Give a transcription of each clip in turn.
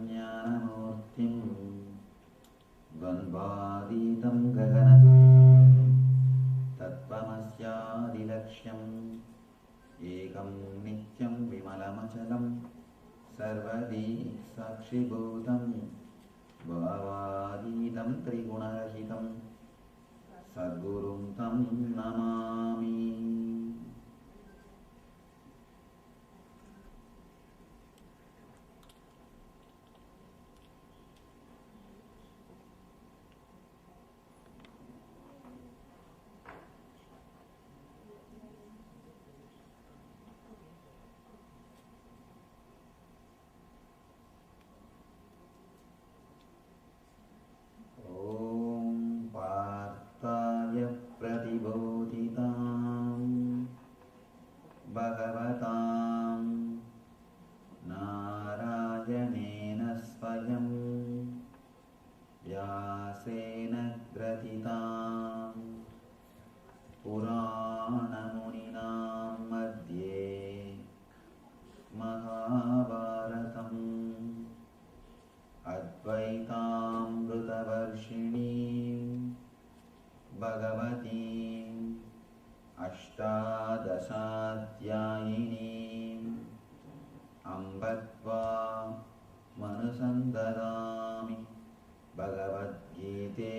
ज्ञानमूर्तिं द्वन्द्वातीतं गगनचुम्बी तत्त्वमस्यादिलक्ष्यम् एकं नित्यं विमलमचलं सर्वदी साक्षिभूतं भावातीतं त्रिगुणरहितं सद्गुरुं तं नमामि. प्रतिबोधितां भगवतां नारायणेन स्वयं व्यासेन ग्रथितां पुराणमुनिना मध्ये महाभारतम् अद्वैतामृतवर्षिणीं भगवतीम् अष्टादशाध्यायिनीम् अम्ब त्वामनुसन्दधामि भगवद्गीते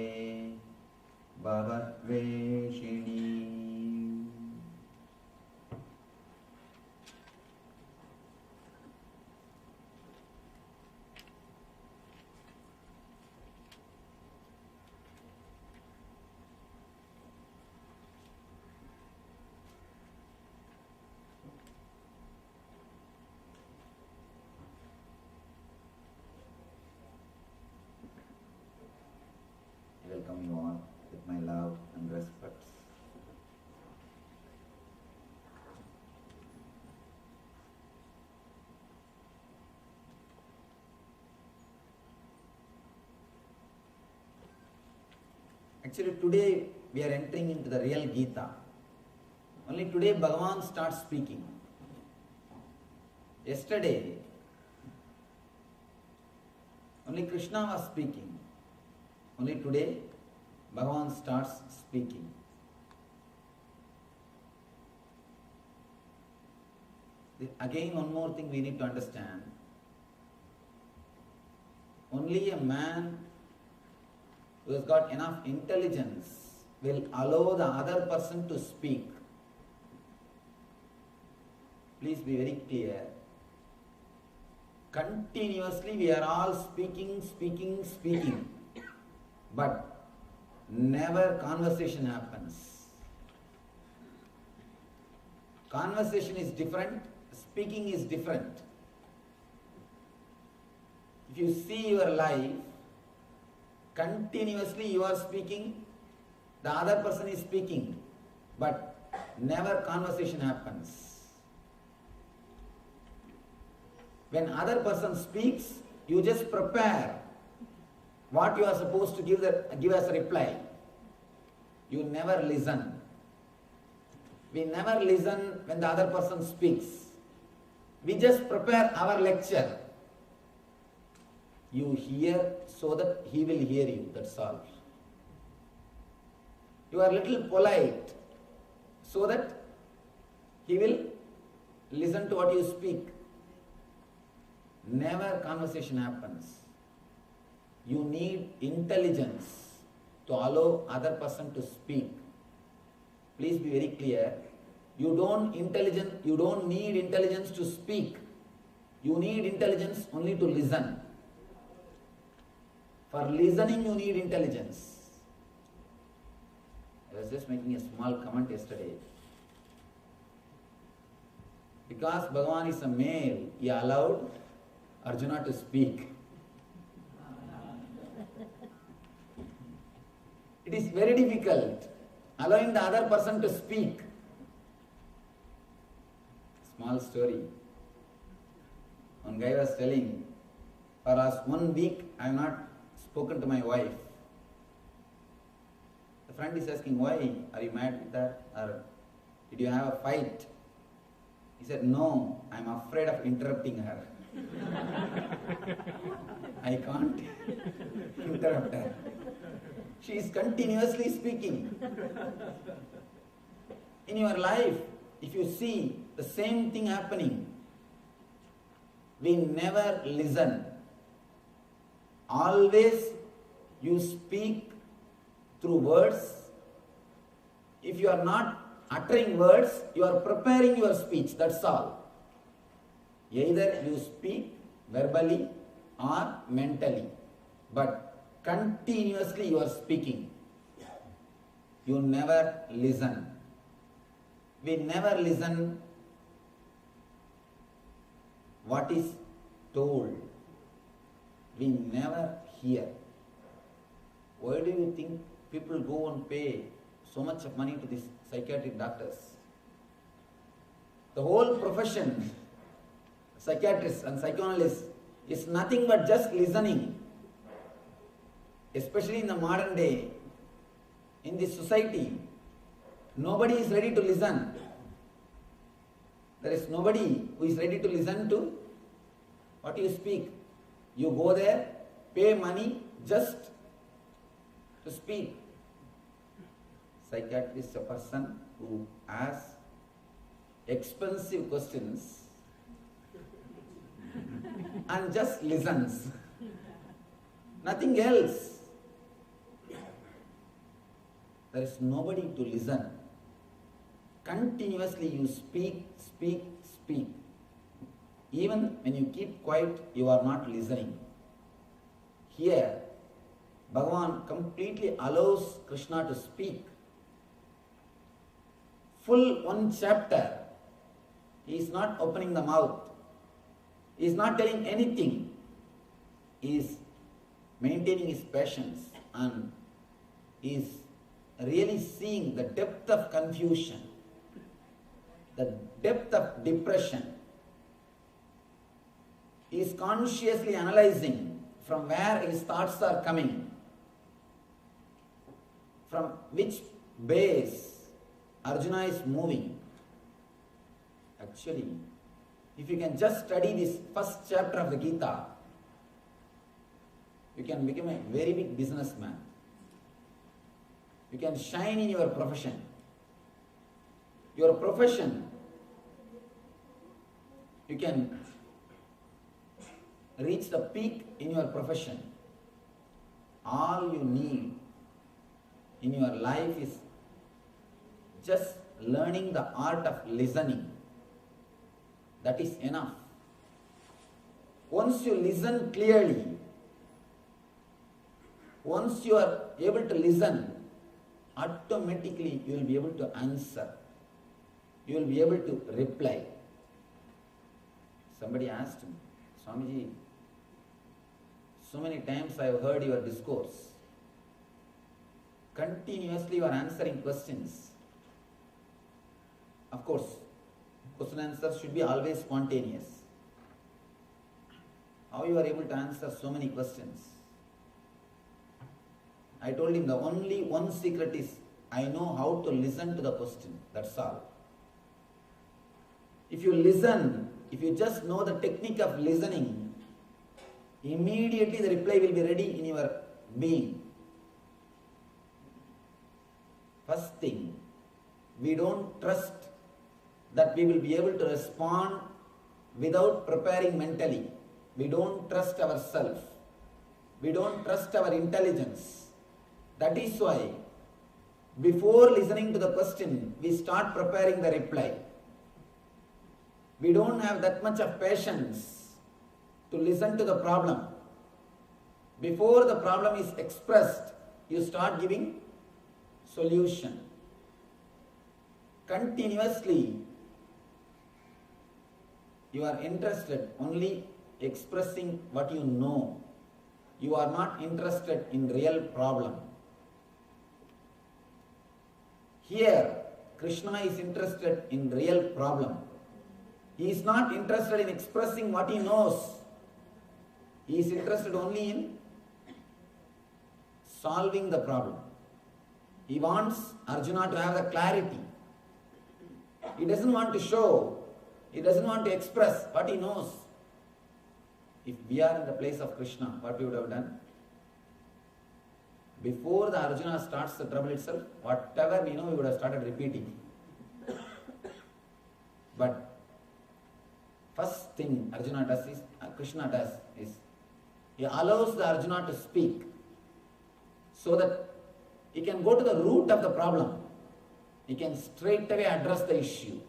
भवद्वेषिणीम्. Welcome you all with my love and respect. Actually, today we are entering into the real Gita. Only today Bhagavan starts speaking. Yesterday, only Krishna was speaking. Only today, Bhagavan starts speaking. Again, one more thing we need to understand. Only a man who has got enough intelligence will allow the other person to speak. Please be very clear. Continuously we are all speaking. But never conversation happens. Conversation is different, speaking is different. If you see your life, continuously you are speaking, the other person is speaking, but never conversation happens. When other person speaks, you just prepare what you are supposed to give as a reply. You never listen. We never listen when the other person speaks. We just prepare our lecture. You hear so that he will hear you, that's all. You are little polite so that he will listen to what you speak. Never conversation happens. You need intelligence to allow other person to speak. Please be very clear. You don't need intelligence to speak. You need intelligence only to listen. For listening you need intelligence. I was just making a small comment yesterday. Because Bhagavan is a male, he allowed Arjuna to speak. It is very difficult allowing the other person to speak. Small story. One guy was telling, for last 1 week I have not spoken to my wife. The friend is asking, why? Are you mad with her? Or did you have a fight? He said, no, I am afraid of interrupting her. I can't interrupt her. She is continuously speaking. In your life, if you see the same thing happening, we never listen. Always you speak through words. If you are not uttering words, you are preparing your speech, that's all. Either you speak verbally or mentally, but continuously you are speaking. You never listen. We never listen what is told. We never hear. Why do you think people go and pay so much of money to these psychiatric doctors? The whole profession, psychiatrists and psychoanalysts, is nothing but just listening. Especially in the modern day, in this society, nobody is ready to listen. There is nobody who is ready to listen to what you speak. You go there, pay money just to speak. Psychiatrist is a person who asks expensive questions and just listens. Nothing else. There is nobody to listen. Continuously you speak. Even when you keep quiet, you are not listening. Here, Bhagavan completely allows Krishna to speak. Full one chapter. He is not opening the mouth. He is not telling anything. He is maintaining his patience and he is really seeing the depth of confusion, the depth of depression. He is consciously analyzing from where his thoughts are coming, from which base Arjuna is moving. Actually, if you can just study this first chapter of the Gita, you can become a very big businessman. You can shine in your profession. Your profession, you can reach the peak in your profession. All you need in your life is just learning the art of listening. That is enough. Once you listen clearly, once you are able to listen, automatically you will be able to answer. You will be able to reply. Somebody asked me, Swamiji, so many times I have heard your discourse. Continuously you are answering questions. Of course, question and answer should be always spontaneous. How you are able to answer so many questions? I told him the only one secret is I know how to listen to the question. That's all. If you listen, if you just know the technique of listening, immediately the reply will be ready in your being. First thing, we don't trust that we will be able to respond without preparing mentally. We don't trust ourselves. We don't trust our intelligence. That is why, before listening to the question, we start preparing the reply. We don't have that much of patience to listen to the problem. Before the problem is expressed, you start giving solution. Continuously, you are interested only expressing what you know. You are not interested in real problem. Here, Krishna is interested in real problem. He is not interested in expressing what he knows. He is interested only in solving the problem. He wants Arjuna to have the clarity. He doesn't want to show. He doesn't want to express what he knows. If we are in the place of Krishna, what we would have done? Before the Arjuna starts the trouble itself, whatever we know, we would have started repeating. But first thing Arjuna does is, Krishna does is, he allows the Arjuna to speak so that he can go to the root of the problem. He can straight away address the issue.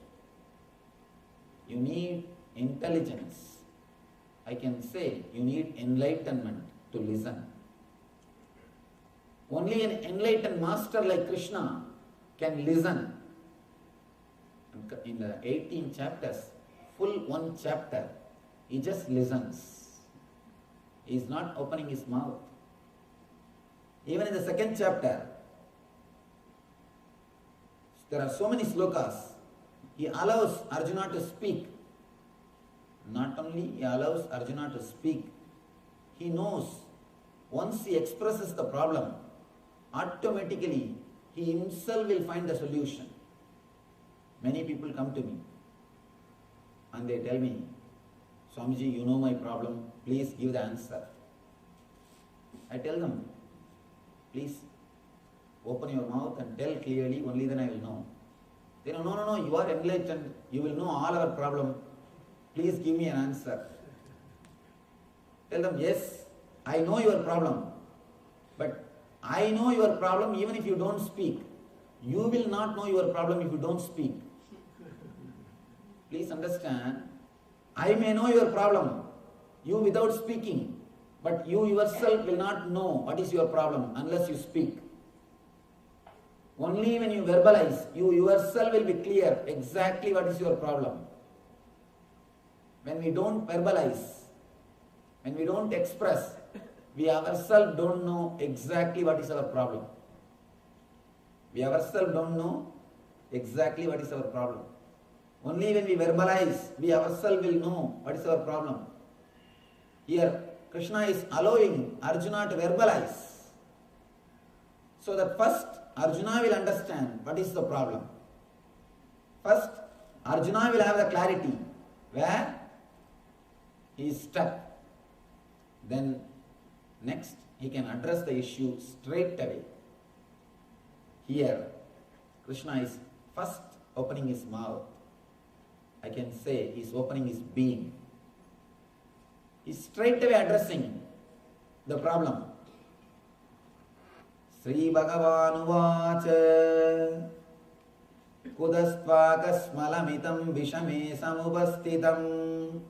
You need intelligence. I can say you need enlightenment to listen. Only an enlightened master like Krishna can listen. In the 18 chapters, full one chapter, he just listens. He is not opening his mouth. Even in the second chapter, there are so many slokas. He allows Arjuna to speak. Not only he allows Arjuna to speak, he knows once he expresses the problem, automatically he himself will find the solution. Many people come to me and they tell me, Swamiji, you know my problem, please give the answer. I tell them, please open your mouth and tell clearly, only then I will know. They know, no, you are enlightened, you will know all our problem, please give me an answer. Tell them, yes, I know your problem, but I know your problem even if you don't speak. You will not know your problem if you don't speak. Please understand, I may know your problem, you without speaking, but you yourself will not know what is your problem unless you speak. Only when you verbalize, you yourself will be clear exactly what is your problem. When we don't verbalize, when we don't express, we ourselves don't know exactly what is our problem. We ourselves don't know exactly what is our problem. Only when we verbalize, we ourselves will know what is our problem. Here, Krishna is allowing Arjuna to verbalize, so that first Arjuna will understand what is the problem. First, Arjuna will have the clarity where he is stuck. Then, next, he can address the issue straight away. Here, Krishna is first opening his mouth. I can say he is opening his being. He is straight away addressing the problem. Sri Bhagavan Uvacha Kudastvakasmalamitam Vishame Samupastitam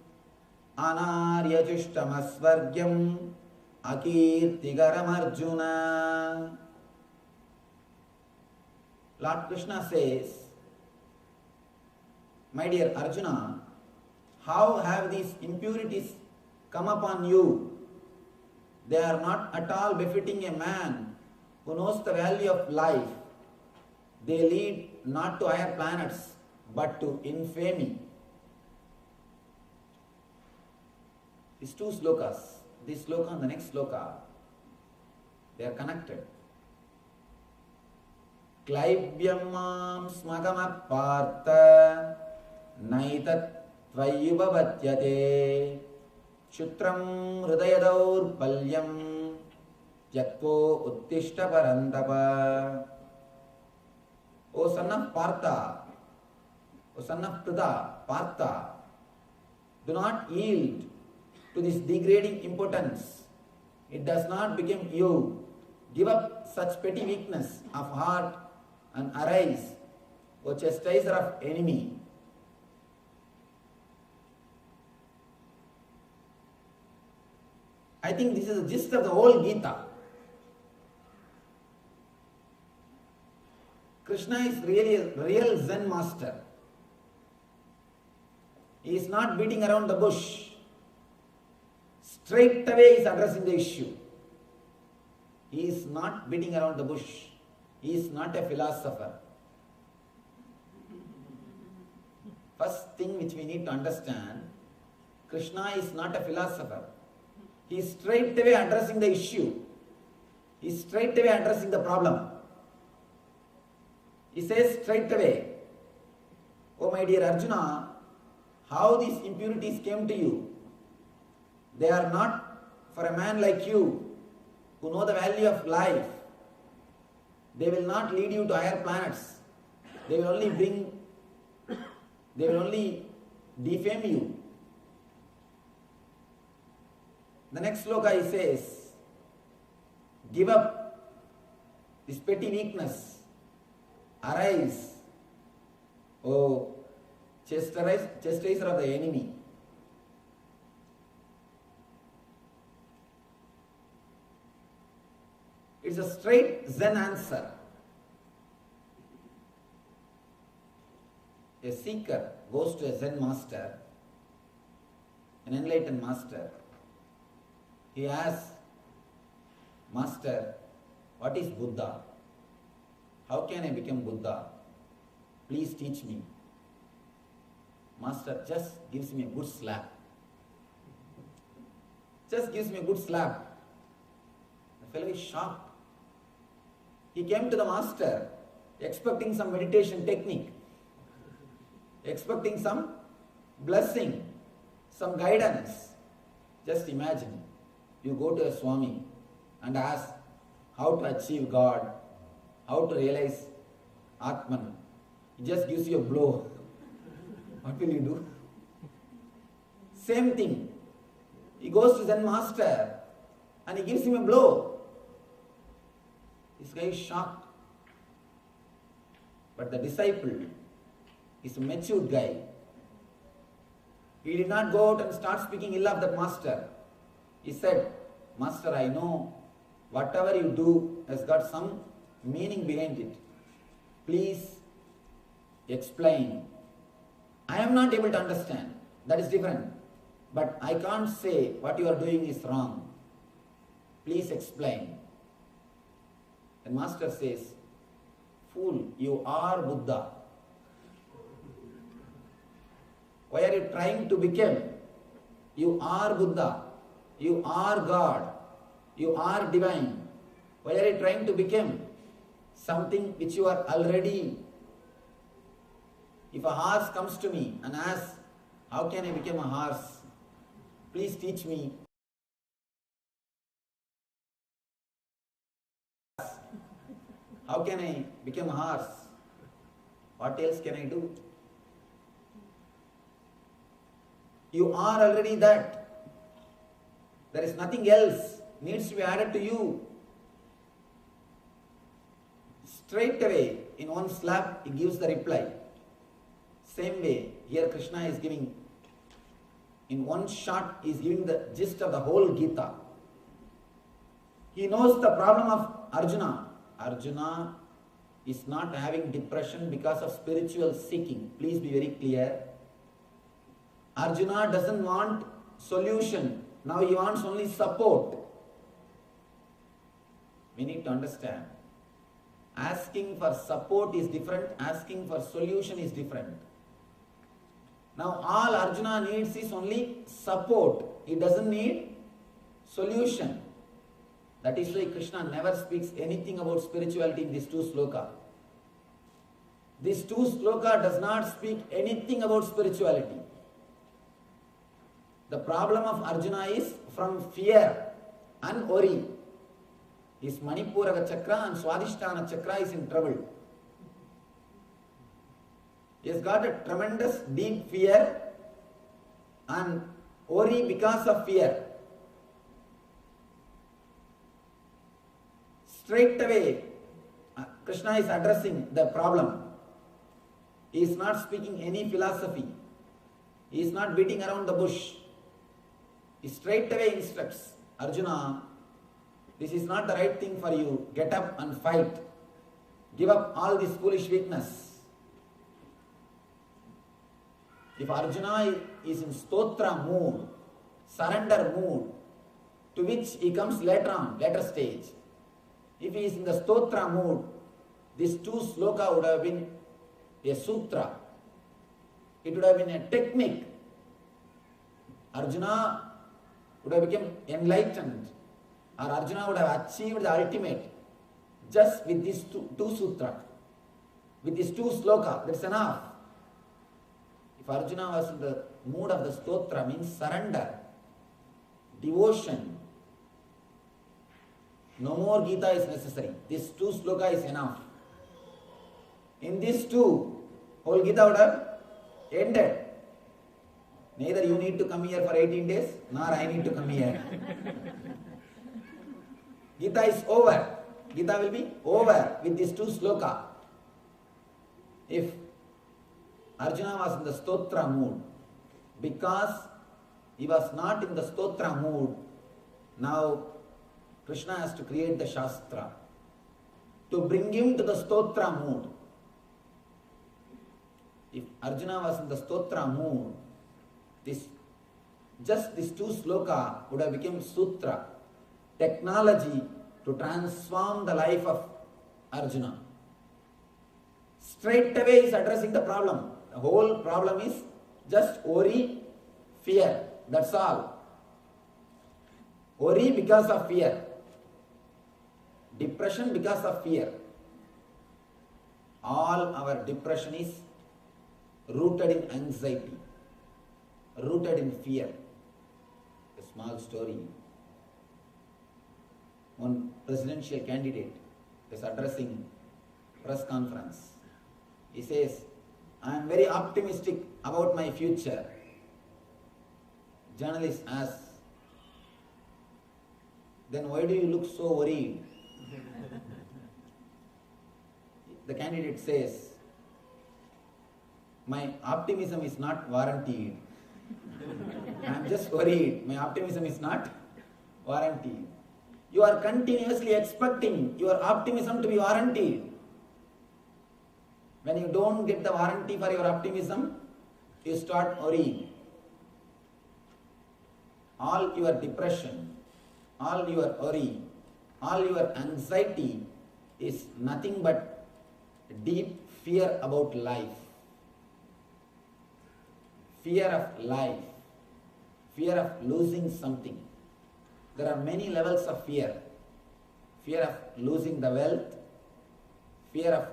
Anarya Chushtamasvargyam Akirtigaram Arjuna. Lord Krishna says, my dear Arjuna, how have these impurities come upon you? They are not at all befitting a man who knows the value of life. They lead not to higher planets, but to infamy. These two slokas, this sloka and the next sloka, they are connected. Klaibyam mam smagama partha naitat tvayubhavatyate Shutram hridayadaur palyam Yakpo uttishta parantapa. O son of Partha, O son of Pritha, Partha, do not yield to this degrading impotence. It does not become you. Give up such petty weakness of heart and arise, O chastiser of enemy. I think this is the gist of the whole Gita. Krishna is really a real Zen master. He is not beating around the bush. Straight away he is addressing the issue. He is not beating around the bush. He is not a philosopher. First thing which we need to understand, Krishna is not a philosopher. He is straight away addressing the issue. He is straight away addressing the problem. He says straight away, oh my dear Arjuna, how these impurities came to you? They are not for a man like you who know the value of life. They will not lead you to higher planets. They will only defame you. The next sloka he says, give up this petty weakness. Arise, O chastiser of the enemy. It's a straight Zen answer. A seeker goes to a Zen master, an enlightened master. He asks, Master, what is Buddha? How can I become Buddha? Please teach me. Master just gives me a good slap. Just gives me a good slap. The fellow is shocked. He came to the master expecting some meditation technique, expecting some blessing, some guidance. Just imagine, you go to a Swami and ask how to achieve God, how to realize Atman. He just gives you a blow. What will you do? Same thing. He goes to Zen master and he gives him a blow. This guy is shocked. But the disciple is a matured guy. He did not go out and start speaking ill of that master. He said, Master, I know whatever you do has got some meaning behind it. Please explain. I am not able to understand. That is different. But I can't say what you are doing is wrong. Please explain. The master says, Fool, you are Buddha. Why are you trying to become? You are Buddha. You are God. You are divine. Why are you trying to become something which you are already? If a horse comes to me and asks, how can I become a horse? Please teach me. How can I become a horse? What else can I do? You are already that. There is nothing else needs to be added to you. Straight away, in one slap, he gives the reply. Same way, here Krishna is giving, in one shot, he is giving the gist of the whole Gita. He knows the problem of Arjuna. Arjuna is not having depression because of spiritual seeking. Please be very clear. Arjuna doesn't want solution. Now he wants only support. We need to understand. Asking for support is different. Asking for solution is different. Now all Arjuna needs is only support. He doesn't need solution. That is why Krishna never speaks anything about spirituality in these two sloka. These two sloka does not speak anything about spirituality. The problem of Arjuna is from fear and worry. His Manipura chakra and Swadhisthana chakra is in trouble. He has got a tremendous deep fear and worry because of fear. Straight away, Krishna is addressing the problem. He is not speaking any philosophy. He is not beating around the bush. He straight away instructs Arjuna, this is not the right thing for you. Get up and fight. Give up all this foolish weakness. If Arjuna is in stotra mood, surrender mood, to which he comes later stage. If he is in the stotra mood, this two sloka would have been a sutra. It would have been a technique. Arjuna would have become enlightened, or Arjuna would have achieved the ultimate just with these two sutra, with these two sloka. That's enough. If Arjuna was in the mood of the stotra, means surrender, devotion. No more Gita is necessary. This 2 sloka is enough. In these 2, whole Gita would have ended. Neither you need to come here for 18 days, nor I need to come here. Gita is over. Gita will be over with these 2 sloka. If Arjuna was in the stotra mood, because he was not in the stotra mood, now Krishna has to create the Shastra to bring him to the stotra mood. If Arjuna was in the stotra mood, just this 2 sloka would have become sutra, technology to transform the life of Arjuna. Straight away he is addressing the problem. The whole problem is just worry, fear. That's all. Worry because of fear. Depression because of fear. All our depression is rooted in anxiety, rooted in fear. A small story. One presidential candidate is addressing press conference. He says, I am very optimistic about my future. Journalist asks, then why do you look so worried? The candidate says, my optimism is not warranted. I am just worried. My optimism is not warranted. You are continuously expecting your optimism to be warranted. When you don't get the warranty for your optimism, you start worrying. All your depression, all your worry, all your anxiety is nothing but deep fear about life. Fear of life. Fear of losing something. There are many levels of fear. Fear of losing the wealth. Fear of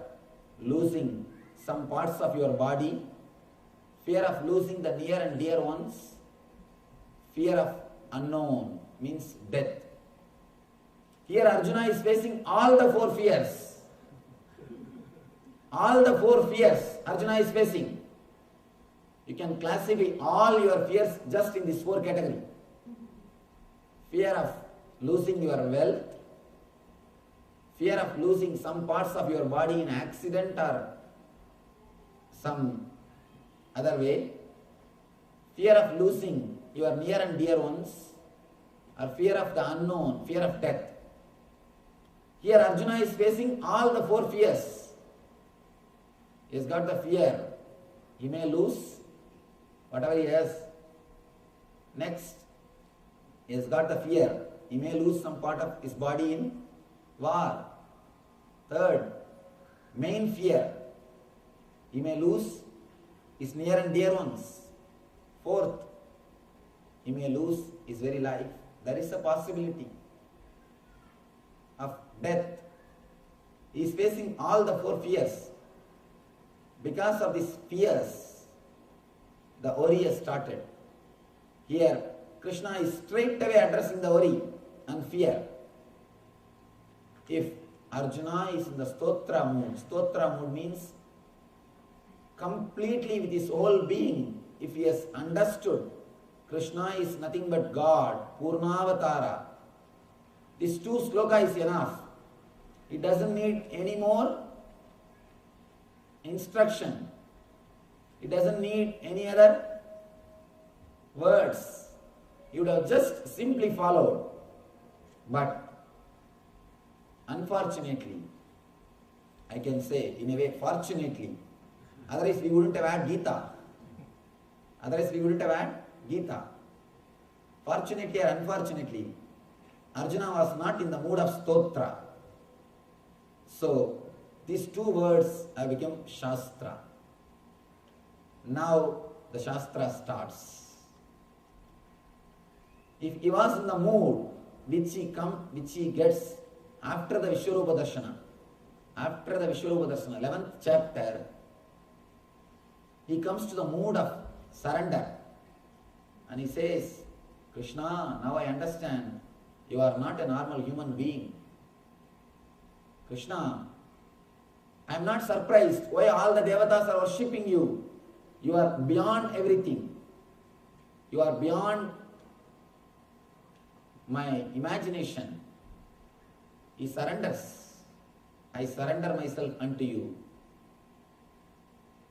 losing some parts of your body. Fear of losing the near and dear ones. Fear of unknown means death. Here Arjuna is facing all the 4 fears. All the 4 fears Arjuna is facing. You can classify all your fears just in these 4 categories. Fear of losing your wealth, fear of losing some parts of your body in accident or some other way, fear of losing your near and dear ones, or fear of the unknown, fear of death. Here Arjuna is facing all the 4 fears. He has got the fear. He may lose whatever he has. Next, he has got the fear. He may lose some part of his body in war. Third, main fear. He may lose his near and dear ones. Fourth, he may lose his very life. There is a possibility of death. He is facing all the 4 fears. Because of these fears, the worry has started. Here, Krishna is straight away addressing the worry and fear. If Arjuna is in the stotra mood means completely with his whole being, if he has understood Krishna is nothing but God, Purnavatara, this 2 sloka is enough. He doesn't need any more instruction. He doesn't need any other words. He would have just simply followed. But unfortunately, I can say in a way fortunately, otherwise we wouldn't have had Gita. Fortunately or unfortunately, Arjuna was not in the mood of stotra. So these 2 words have become Shastra. Now the Shastra starts. If he was in the mood which he gets after the Vishwarupa Darshana, 11th chapter, he comes to the mood of surrender and he says, Krishna, now I understand. You are not a normal human being. Krishna, I am not surprised why all the devatas are worshipping you. You are beyond everything. You are beyond my imagination. He surrenders. I surrender myself unto you.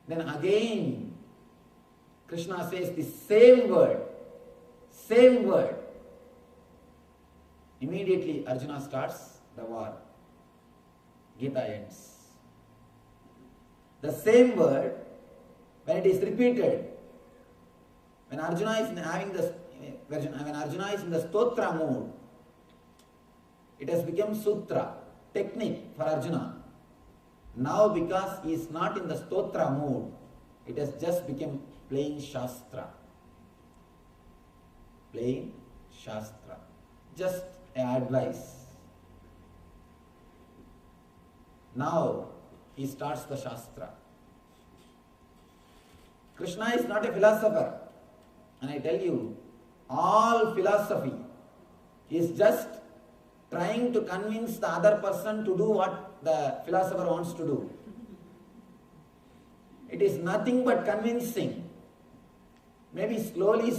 Then again, Krishna says the same word. Same word. Immediately Arjuna starts the war. Gita ends. The same word, when it is repeated, when Arjuna is in the stotra mood, it has become sutra, technique for Arjuna. Now because he is not in the stotra mood, it has just become plain shastra. Plain shastra. Just an advice. Now he starts the shastra. Krishna is not a philosopher. And I tell you, all philosophy is just trying to convince the other person to do what the philosopher wants to do. It is nothing but convincing. Maybe slowly.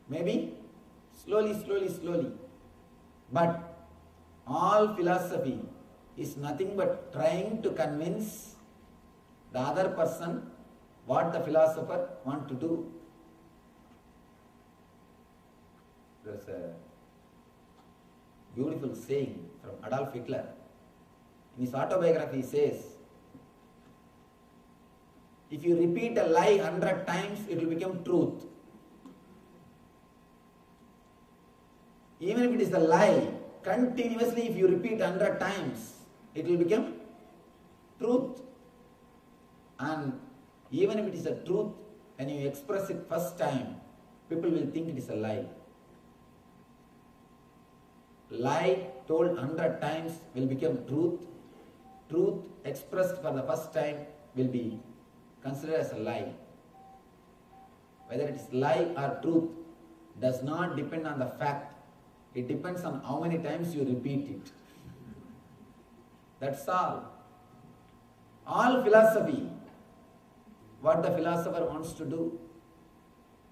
Maybe slowly. But all philosophy is nothing but trying to convince the other person what the philosopher wants to do. There's a beautiful saying from Adolf Hitler. In his autobiography, he says, if you repeat a lie 100 times, it will become truth. Even if it is a lie, continuously if you repeat 100 times, it will become truth. And even if it is a truth, when you express it first time, people will think it is a lie. Lie told 100 times will become truth. Truth expressed for the first time will be considered as a lie. Whether it is lie or truth does not depend on the fact. It depends on how many times you repeat it. That's all. All philosophy, what the philosopher wants to do,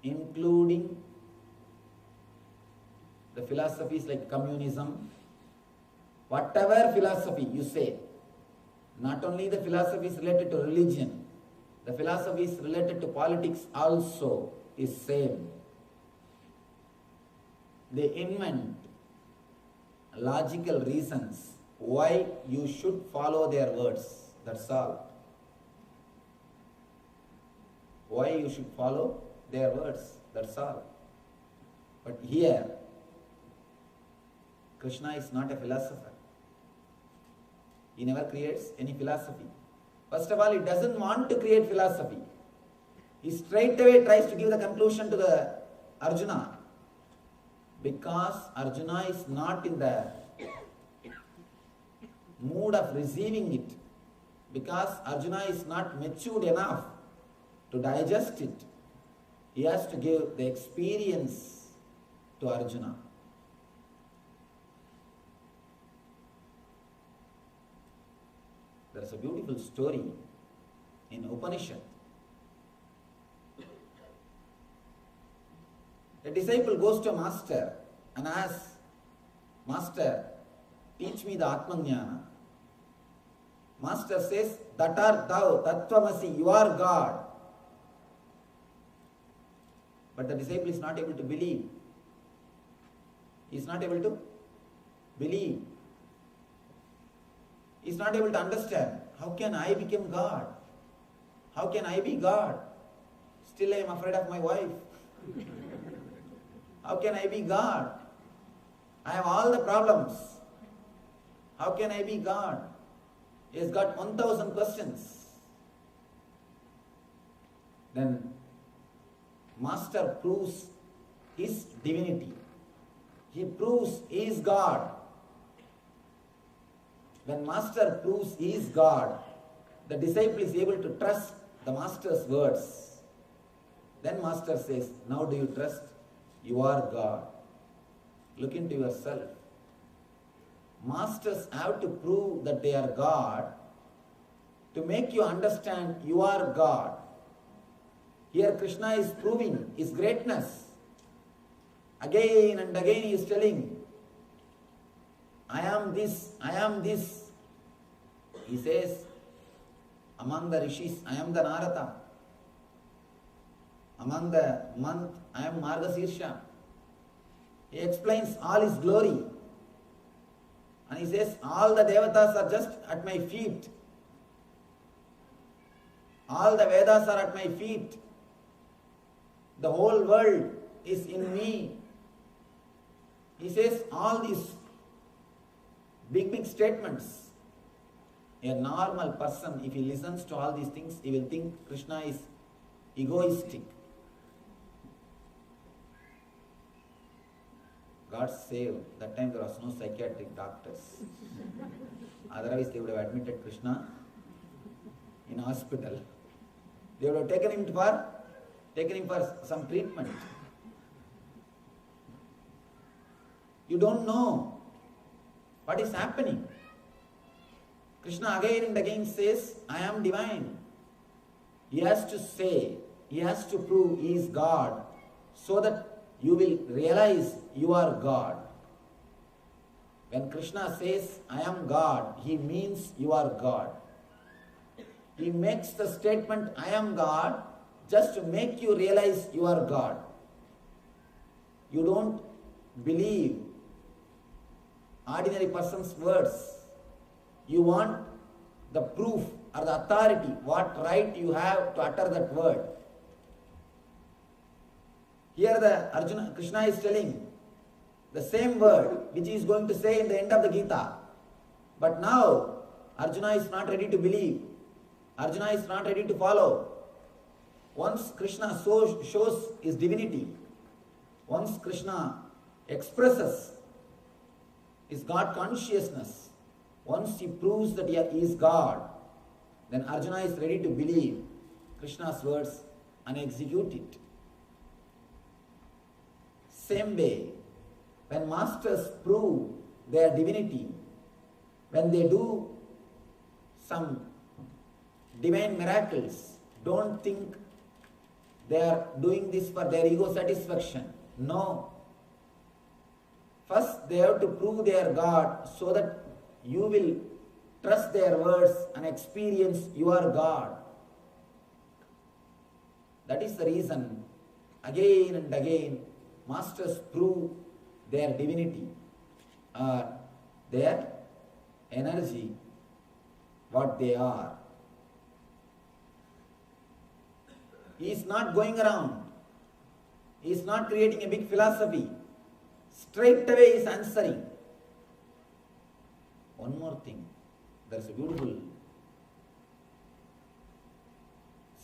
including the philosophies like communism, whatever philosophy you say, not only the philosophies related to religion, the philosophies related to politics also is same. They invent logical reasons why you should follow their words. That's all. Why you should follow their words. That's all. But here, Krishna is not a philosopher. He never creates any philosophy. First of all, he doesn't want to create philosophy. He straight away tries to give the conclusion to the Arjuna. Because Arjuna is not in the mood of receiving it. Because Arjuna is not matured enough to digest it. He has to give the experience to Arjuna. There is a beautiful story in Upanishad. A disciple goes to a master and asks, Master, teach me the Atmajnana. Master says, that art thou, Tattvamasi, you are God. But the disciple is not able to believe. He is not able to believe. He is not able to understand. How can I become God? How can I be God? Still I am afraid of my wife. How can I be God? I have all the problems. How can I be God? He has got 1,000 questions. Then Master proves his divinity. He proves he is God. When Master proves he is God, the disciple is able to trust the Master's words. Then Master says, now do you trust? You are God. Look into yourself. Masters have to prove that they are God to make you understand you are God. Here Krishna is proving his greatness. Again and again he is telling, I am this, I am this. He says, among the rishis, I am the Narada. Among the month, I am Margasirsha. He explains all his glory. And he says, all the devatas are just at my feet. All the Vedas are at my feet. The whole world is in me. He says all these big statements. A normal person, if he listens to all these things, he will think Krishna is egoistic. God save, that time there was no psychiatric doctors. Otherwise they would have admitted Krishna in hospital. They would have taken him for some treatment. You don't know what is happening. Krishna again and again says, I am divine. He has to say, he has to prove he is God so that you will realize you are God. When Krishna says, I am God, he means you are God. He makes the statement, I am God, just to make you realize you are God. You don't believe ordinary person's words. You want the proof or the authority, what right you have to utter that word. Here Krishna is telling the same word which he is going to say in the end of the Gita. But now Arjuna is not ready to believe. Arjuna is not ready to follow. Once Krishna shows his divinity, once Krishna expresses his God consciousness, once he proves that he is God, then Arjuna is ready to believe Krishna's words and execute it. Same way, when masters prove their divinity, when they do some divine miracles, don't think they are doing this for their ego satisfaction. No. First, they have to prove they are God so that you will trust their words and experience you are God. That is the reason, again and again, masters prove their divinity, their energy, what they are. He is not going around. He is not creating a big philosophy. Straight away he is answering. One more thing. There is a beautiful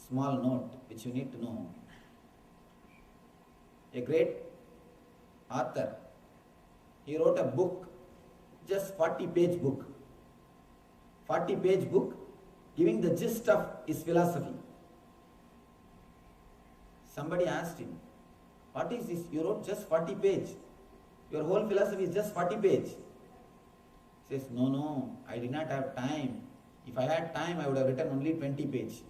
small note which you need to know. A great author, he wrote a book, just 40-page book. 40-page book giving the gist of his philosophy. Somebody asked him, what is this? You wrote just 40 page. Your whole philosophy is just 40 page. He says, no, I did not have time. If I had time, I would have written only 20 page.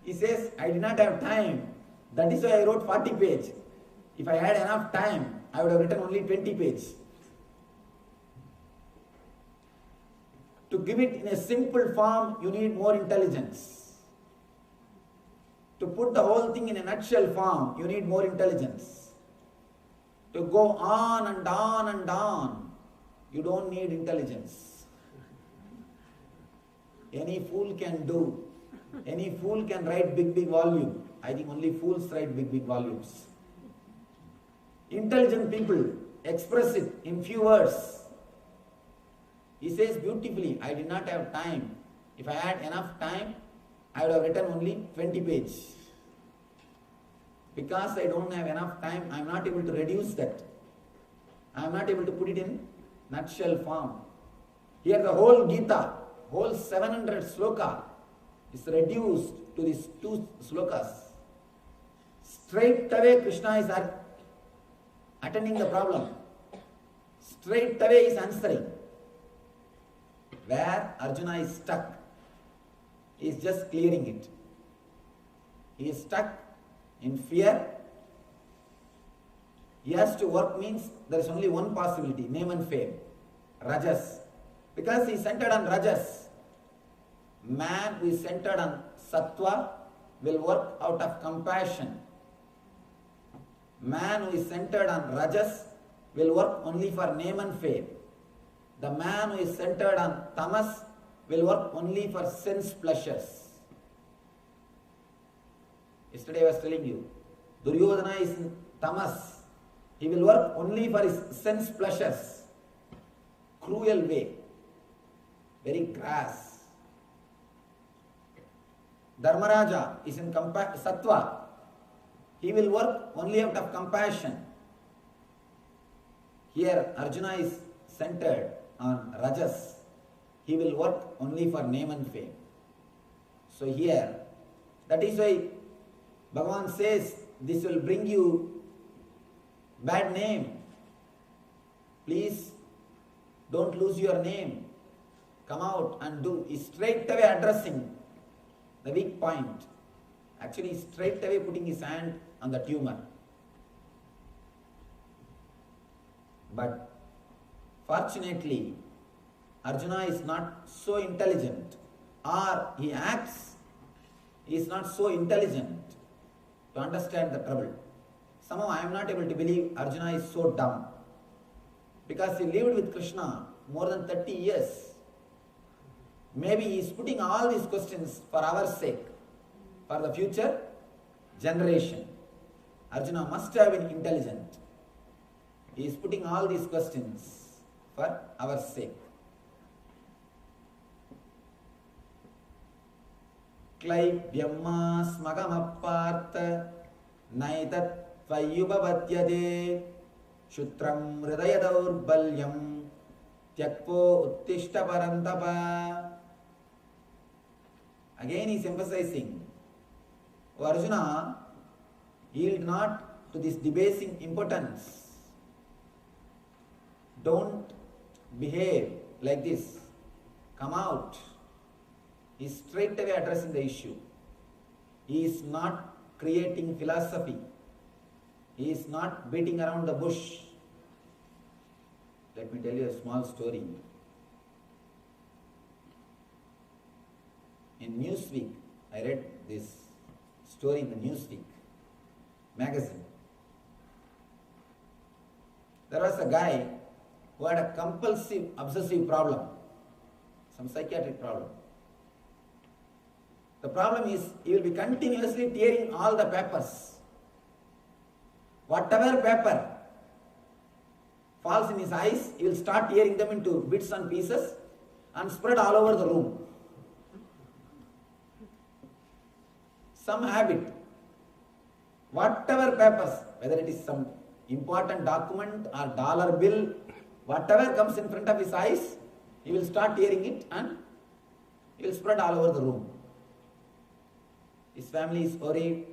He says, I did not have time. That is why I wrote 40 page. If I had enough time, I would have written only 20 page. To give it in a simple form, you need more intelligence. To put the whole thing in a nutshell form, you need more intelligence. To go on and on and on, you don't need intelligence. Any fool can do. Any fool can write big volume. I think only fools write big volumes. Intelligent people express it in few words. He says beautifully, I did not have time. If I had enough time, I would have written only 20 pages. Because I don't have enough time, I am not able to reduce that. I am not able to put it in nutshell form. Here the whole Gita, whole 700 sloka, is reduced to these two slokas. Straight away Krishna is attending the problem. Straight away is answering. Where Arjuna is stuck, he is just clearing it. He is stuck in fear. He has to work means there is only one possibility, name and fame, Rajas. Because he is centered on Rajas. Man who is centered on Sattva will work out of compassion. Man who is centered on Rajas will work only for name and fame. The man who is centered on Tamas will work only for sense pleasures. Yesterday I was telling you, Duryodhana is in Tamas. He will work only for his sense pleasures. Cruel way. Very crass. Dharmaraja is in Sattva. He will work only out of compassion. Here Arjuna is centered on Rajas. He will work only for name and fame. So here, that is why Bhagavan says, this will bring you bad name. Please don't lose your name. Come out and do. He's straight away addressing the weak point. Actually, he's straight away putting his hand on the tumor. But fortunately, Arjuna is not so intelligent, or he is not so intelligent to understand the trouble. Somehow I am not able to believe Arjuna is so dumb, because he lived with Krishna more than 30 years. Maybe he is putting all these questions for our sake, for the future generation. Arjuna must have been intelligent. He is putting all these questions for our sake. Klaivyamma smagamapartha naitat tvayubhavatyade shutram hridayadaurbalyam tyakpo uttishta parantapa. Again he is emphasizing, O Arjuna, yield not to this debasing impotence. Don't behave like this. Come out. He is straight away addressing the issue. He is not creating philosophy. He is not beating around the bush. Let me tell you a small story. In Newsweek, I read this story in the Newsweek magazine. There was a guy who had a compulsive obsessive problem, some psychiatric problem. The problem is he will be continuously tearing all the papers. Whatever paper falls in his eyes, he will start tearing them into bits and pieces and spread all over the room. Some habit. Whatever papers, whether it is some important document or dollar bill, whatever comes in front of his eyes, he will start tearing it and he will spread all over the room. His family is worried.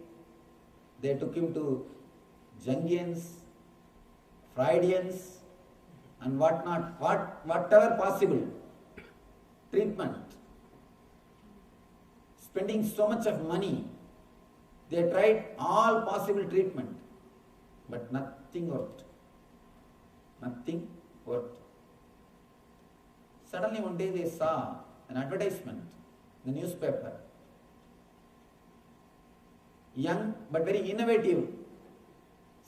They took him to Jungians, Freudians, and whatnot, whatever possible treatment. Spending so much of money. They tried all possible treatment, but nothing worked. Nothing worked. Suddenly one day they saw an advertisement in the newspaper. Young but very innovative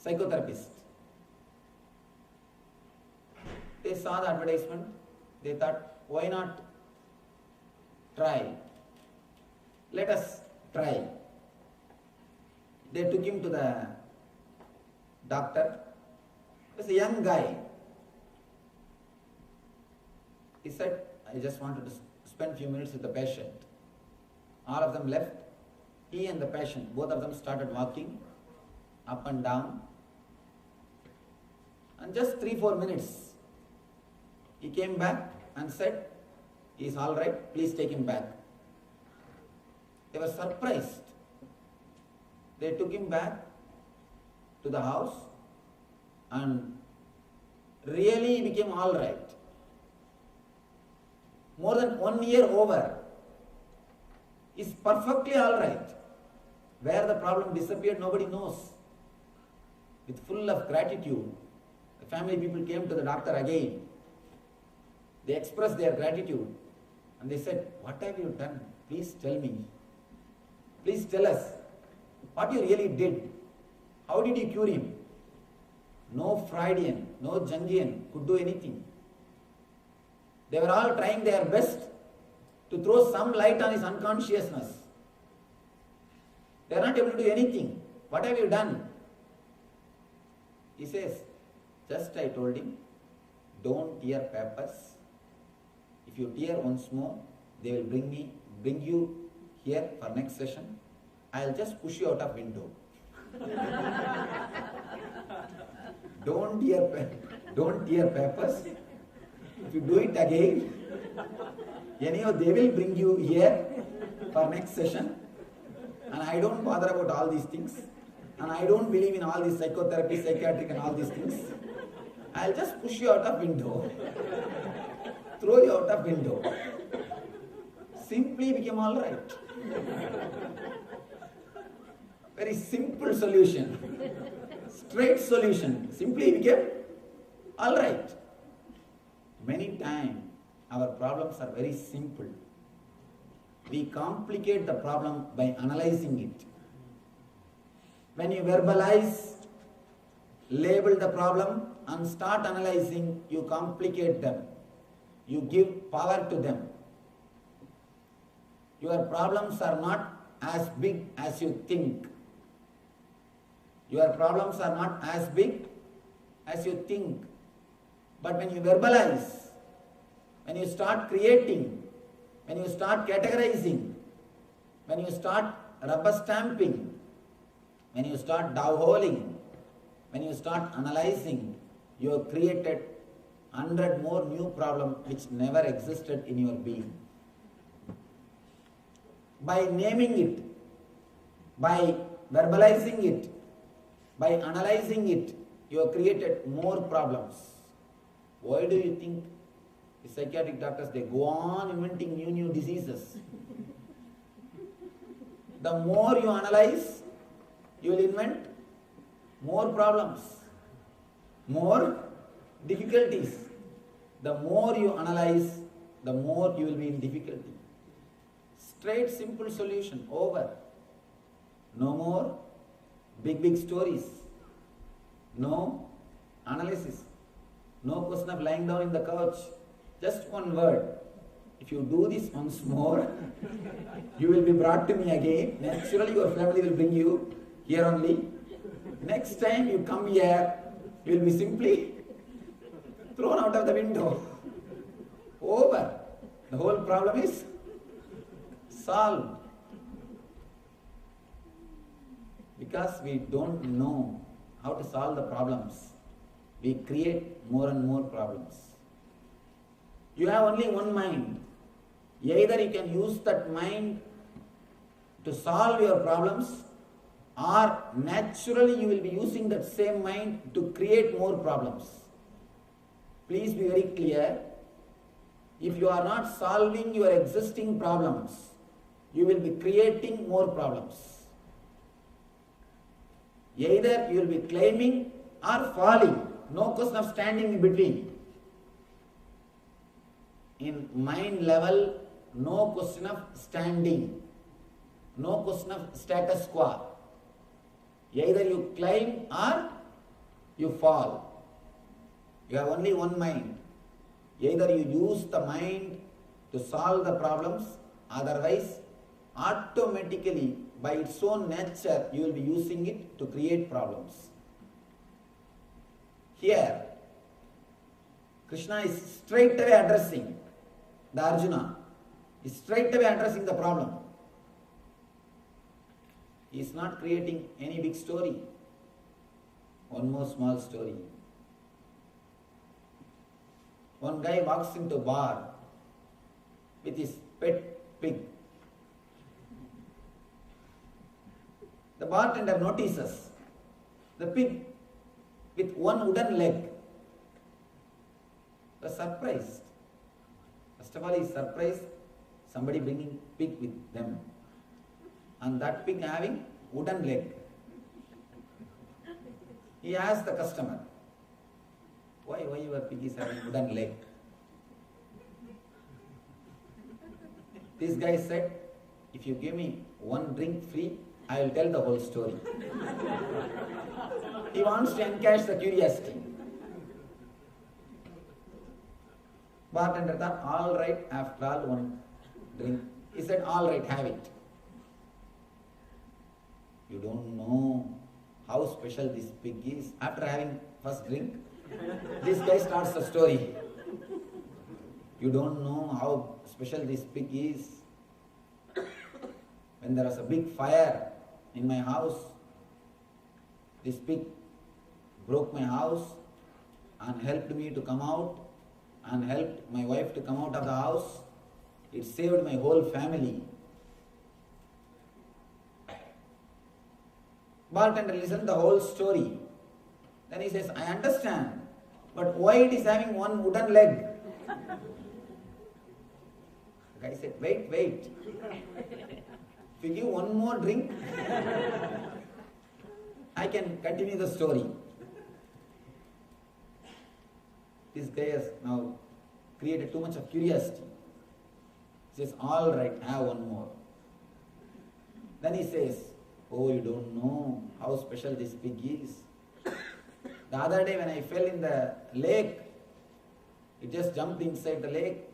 psychotherapist. They saw the advertisement. They thought, why not try? Let us try. They took him to the doctor. He was a young guy. He said, I just wanted to spend a few minutes with the patient. All of them left. He and the patient, both of them started walking up and down. And just 3-4 minutes, he came back and said, he is all right, please take him back. were surprised. They took him back to the house and really became all right. More than 1 year over, is perfectly all right. Where the problem disappeared, nobody knows. With full of gratitude, the family people came to the doctor again. They expressed their gratitude and they said, "What have you done? Please tell me. Please tell us what you really did. How did you cure him?" No Freudian, no Jungian could do anything. They were all trying their best to throw some light on his unconsciousness. They are not able to do anything. What have you done? He says, "Just I told him, don't tear papers. If you tear once more, they will bring you here for next session. I'll just push you out of window." Don't tear papers. If you do it again, anyhow they will bring you here for next session. And I don't bother about all these things. And I don't believe in all this psychotherapy, psychiatric and all these things. I'll just push you out of window. Throw you out of window. Simply became all right. Very simple solution. Straight solution. Simply became all right. Many times our problems are very simple. We complicate the problem by analyzing it. When you verbalize, label the problem and start analyzing, you complicate them. You give power to them. Your problems are not as big as you think. Your problems are not as big as you think. But when you verbalize, when you start creating, when you start categorizing, when you start rubber stamping, when you start downholing, when you start analyzing, you have created 100 more new problems which never existed in your being. By naming it, by verbalizing it, by analyzing it, you have created more problems. Why do you think the psychiatric doctors, they go on inventing new diseases? The more you analyze, you will invent more problems, more difficulties. The more you analyze, the more you will be in difficulty. Straight, simple solution, over. No more big stories. No analysis. No question of lying down in the couch. Just one word. If you do this once more, you will be brought to me again. Naturally, your family will bring you here only. Next time you come here, you will be simply thrown out of the window. Over. The whole problem is solved. Because we don't know how to solve the problems, we create more and more problems. You have only one mind. Either you can use that mind to solve your problems, or naturally you will be using that same mind to create more problems. Please be very clear. If you are not solving your existing problems, you will be creating more problems. Either you will be climbing or falling. No question of standing in between. In mind level, no question of standing. No question of status quo. Either you climb or you fall. You have only one mind. Either you use the mind to solve the problems, otherwise automatically by its own nature you will be using it to create problems. Here, Krishna is straight away addressing the Arjuna, is straight away addressing the problem. He is not creating any big story. One more small story. One guy walks into a bar with his pet pig. The bartender notices the pig with one wooden leg. He was surprised. First of all, he is surprised somebody bringing pig with them. And that pig having wooden leg. He asked the customer, why your pig is having wooden leg? This guy said, if you give me one drink free, I will tell the whole story. He wants to encash the curiosity. Bartender thought, all right, after all, one drink. He said, all right, have it. You don't know how special this pig is. After having first drink, this guy starts the story. You don't know how special this pig is. When there was a big fire in my house, this pig broke my house and helped me to come out and helped my wife to come out of the house. It saved my whole family. Bartender listened the whole story. Then he says, I understand, but why it is having one wooden leg? The guy said, wait. If you give one more drink, I can continue the story. This guy has now created too much of curiosity. He says, all right, have one more. Then he says, oh, you don't know how special this pig is. The other day when I fell in the lake, it just jumped inside the lake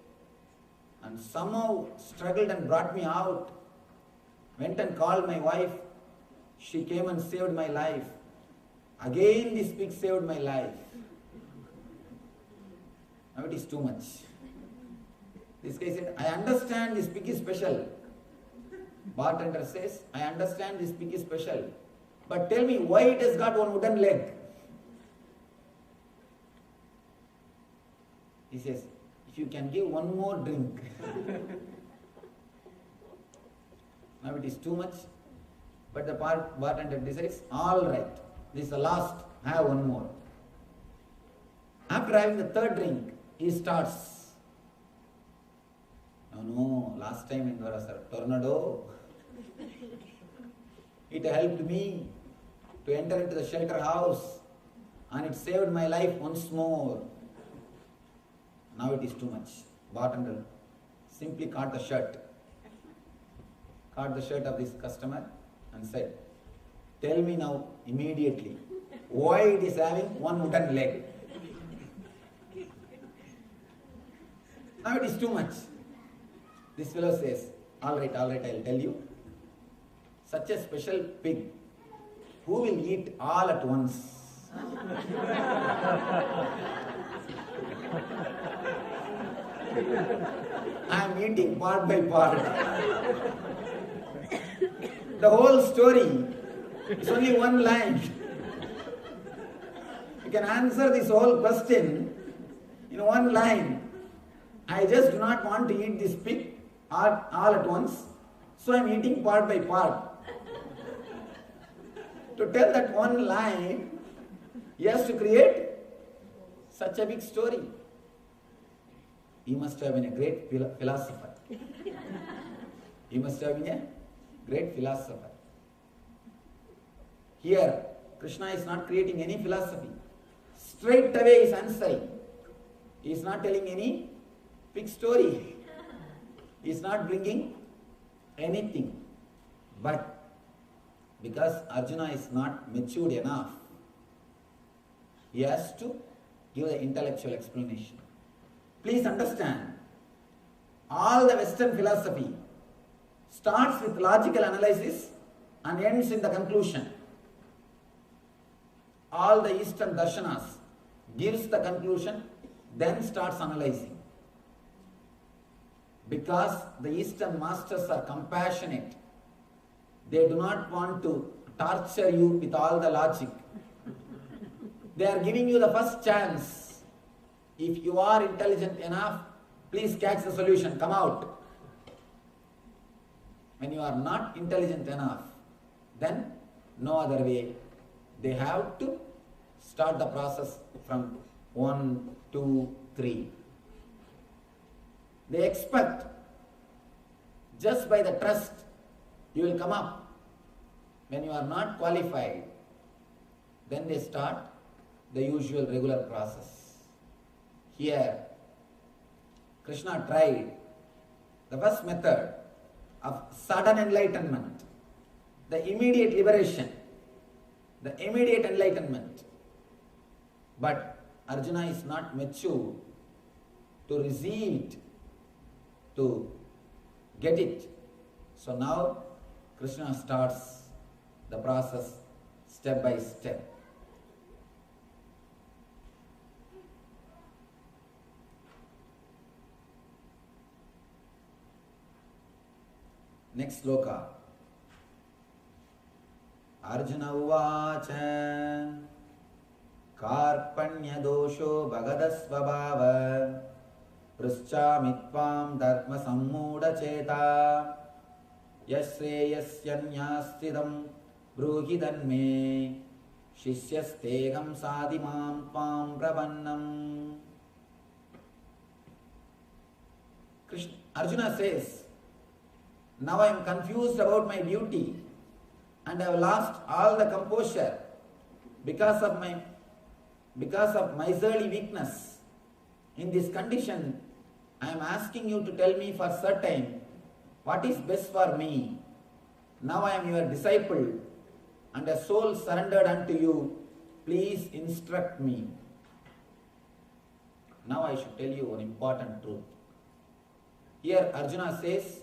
and somehow struggled and brought me out. Went and called my wife. She came and saved my life. Again this pig saved my life. Now it is too much. This guy said, I understand this pig is special. Bartender says, I understand this pig is special. But tell me why it has got one wooden leg. He says, if you can give one more drink. Now it is too much. But the bartender decides, all right, this is the last, have one more. After having the third drink, he starts. No, last time when there was a tornado, it helped me to enter into the shelter house and it saved my life once more. Now it is too much. Bartender simply caught the shirt of this customer and said, tell me now immediately why it is having one wooden leg. Now it is too much. This fellow says, all right, I will tell you. Such a special pig, who will eat all at once? I am eating part by part. The whole story is only one line. You can answer this whole question in one line. I just do not want to eat this pig all at once, so I am eating part by part. To tell that one line, he has to create such a big story. He must have been a great philosopher. He must have been a great philosopher. Here, Krishna is not creating any philosophy. Straight away he is answering. He is not telling any big story. He is not bringing anything. But because Arjuna is not matured enough, he has to give the intellectual explanation. Please understand, all the Western philosophy starts with logical analysis and ends in the conclusion. All the Eastern darshanas gives the conclusion, then starts analyzing. Because the Eastern masters are compassionate. They do not want to torture you with all the logic. They are giving you the first chance. If you are intelligent enough, please catch the solution, come out. When you are not intelligent enough, then no other way. They have to start the process from 1, 2, 3. They expect just by the trust you will come up. When you are not qualified, then they start the usual regular process. Here, Krishna tried the first method of sudden enlightenment, the immediate liberation, the immediate enlightenment. But Arjuna is not mature to receive it, to get it. So now Krishna starts the process step by step. Next sloka. Arjuna uvacha karpanya dosho bhagadasvabhava praschamitvam dharma sammuda cheta yashreyasyanyasidam bruhidanme shishyasteham sadimam tvam prabannam. Arjuna says, now I am confused about my beauty and I have lost all the composure because of miserly weakness. In this condition, I am asking you to tell me for certain what is best for me. Now I am your disciple and a soul surrendered unto you. Please instruct me. Now I should tell you an important truth. Here Arjuna says,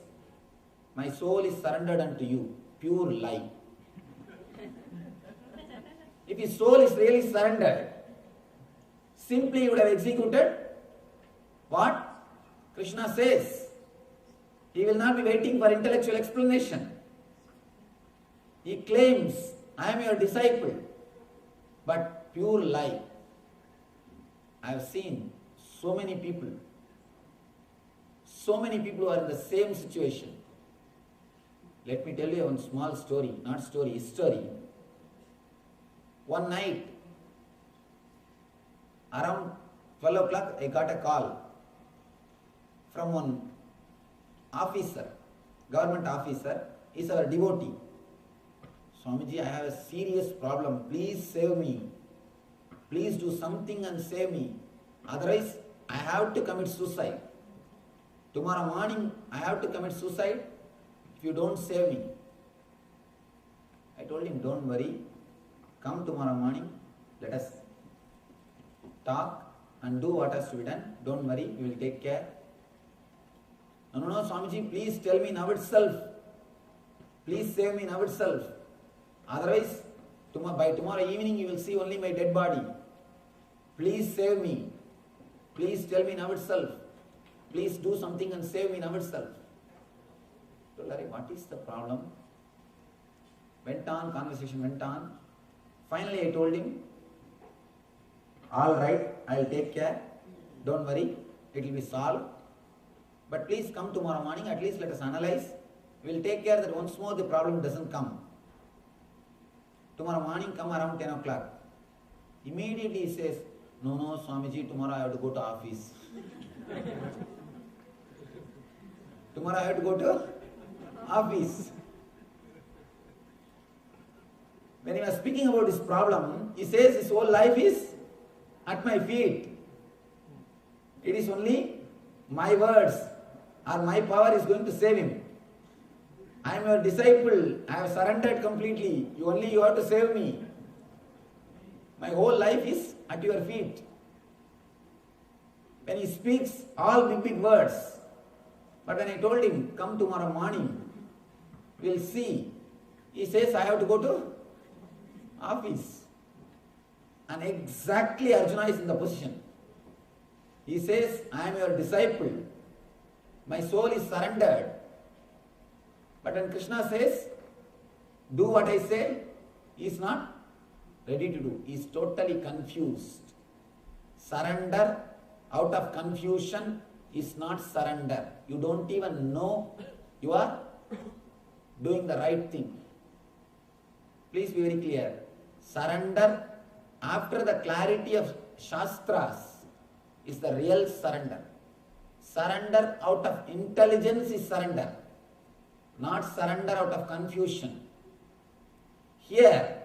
my soul is surrendered unto you. Pure lie. If his soul is really surrendered, simply he would have executed what Krishna says. He will not be waiting for intellectual explanation. He claims, I am your disciple, but pure lie. I have seen so many people who are in the same situation. Let me tell you one small story, not story, history. One night, around 12 o'clock, I got a call from one officer, government officer. He's our devotee. Swamiji, I have a serious problem. Please save me. Please do something and save me. Otherwise, I have to commit suicide. Tomorrow morning, I have to commit suicide if you don't save me. I told him, don't worry. Come tomorrow morning. Let us talk and do what has to be done. Don't worry. We will take care. No, Swamiji, please tell me now itself. Please save me now itself. Otherwise, by tomorrow evening you will see only my dead body. Please save me. Please tell me now itself. Please do something and save me now itself. So, Larry, what is the problem? Went on, conversation went on. Finally, I told him, all right, I will take care. Don't worry, it will be solved. But please come tomorrow morning, at least let us analyze. We will take care that once more the problem doesn't come. Tomorrow morning, come around 10 o'clock. Immediately he says, no, Swamiji, tomorrow I have to go to office. Tomorrow I have to go to office. When he was speaking about his problem, he says his whole life is at my feet. It is only my words or my power is going to save him. I am your disciple. I have surrendered completely. You have to save me. My whole life is at your feet. When he speaks all big words. But when I told him, come tomorrow morning, we'll see. He says, I have to go to office. And exactly Arjuna is in the position. He says, I am your disciple. My soul is surrendered. But when Krishna says, do what I say, he is not ready to do. He is totally confused. Surrender out of confusion is not surrender. You don't even know you are doing the right thing. Please be very clear. Surrender after the clarity of Shastras is the real surrender. Surrender out of intelligence is surrender, not surrender out of confusion. Here,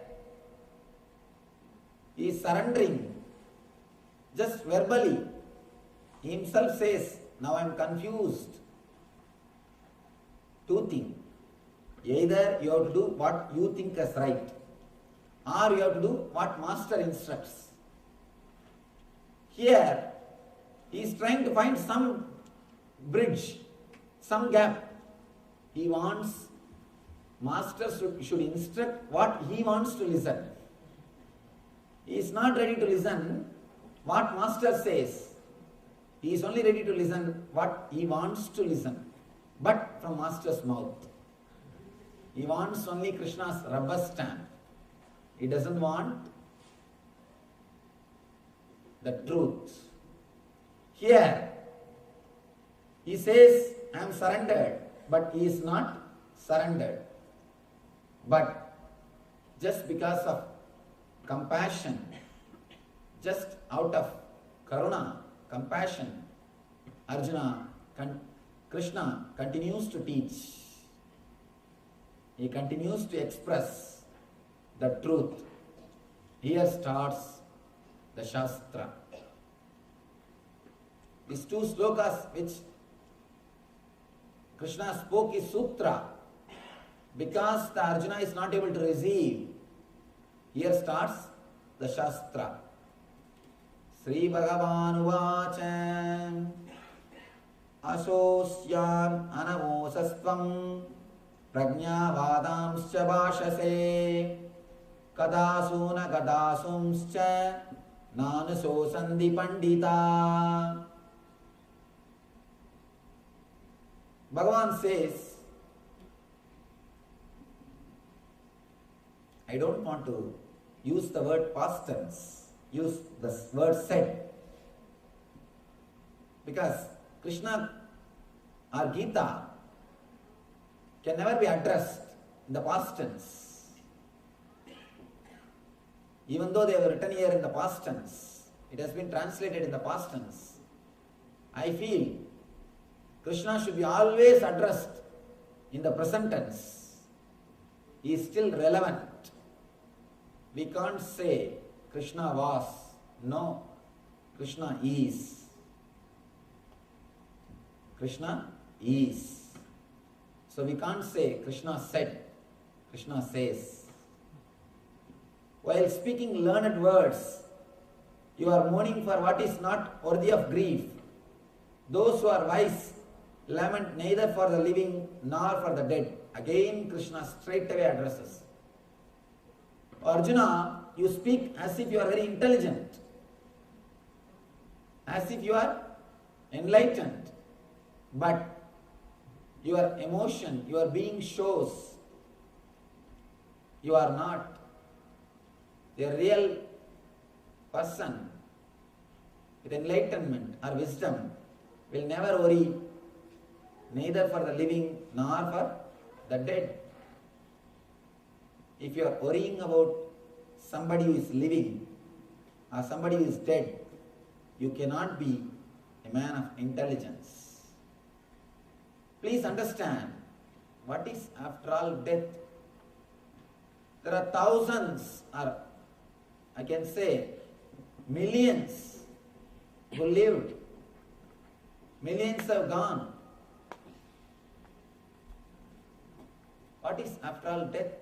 he is surrendering just verbally. He himself says, now I am confused. Two things. Either you have to do what you think is right, or you have to do what master instructs. Here, he is trying to find some bridge, some gap. He wants, master should instruct what he wants to listen. He is not ready to listen what master says. He is only ready to listen what he wants to listen, but from master's mouth. He wants only Krishna's rubber stamp. He doesn't want the truth. Here, he says, I am surrendered, but he is not surrendered. But just because of compassion, just out of karuna, compassion, Krishna continues to teach. He continues to express the truth. Here starts the Shastra. These two slokas which Krishna spoke is Sutra. Because the Arjuna is not able to receive, here starts the Shastra. Sri Bhagavan Uvacha Asosyan Anavosastvam Prajnavadamscha Bhashase Kadasuna Kadasumscha Nanuso Sandhi Pandita. Bhagavan says, I don't want to use the word past tense, use the word said. Because Krishna or Gita can never be addressed in the past tense. Even though they were written here in the past tense, it has been translated in the past tense. I feel Krishna should be always addressed in the present tense. He is still relevant. We can't say Krishna was. No, Krishna is. Krishna is. So we can't say Krishna said, Krishna says. While speaking learned words, you are mourning for what is not worthy of grief. Those who are wise lament neither for the living nor for the dead. Again Krishna straightaway addresses. Arjuna, you speak as if you are very intelligent, as if you are enlightened, but your emotion, your being shows you are not. A real person with enlightenment or wisdom will never worry neither for the living nor for the dead. If you are worrying about somebody who is living or somebody who is dead, you cannot be a man of intelligence. Please understand, what is after all death? There are thousands, or I can say millions who lived. Millions have gone. What is after all death?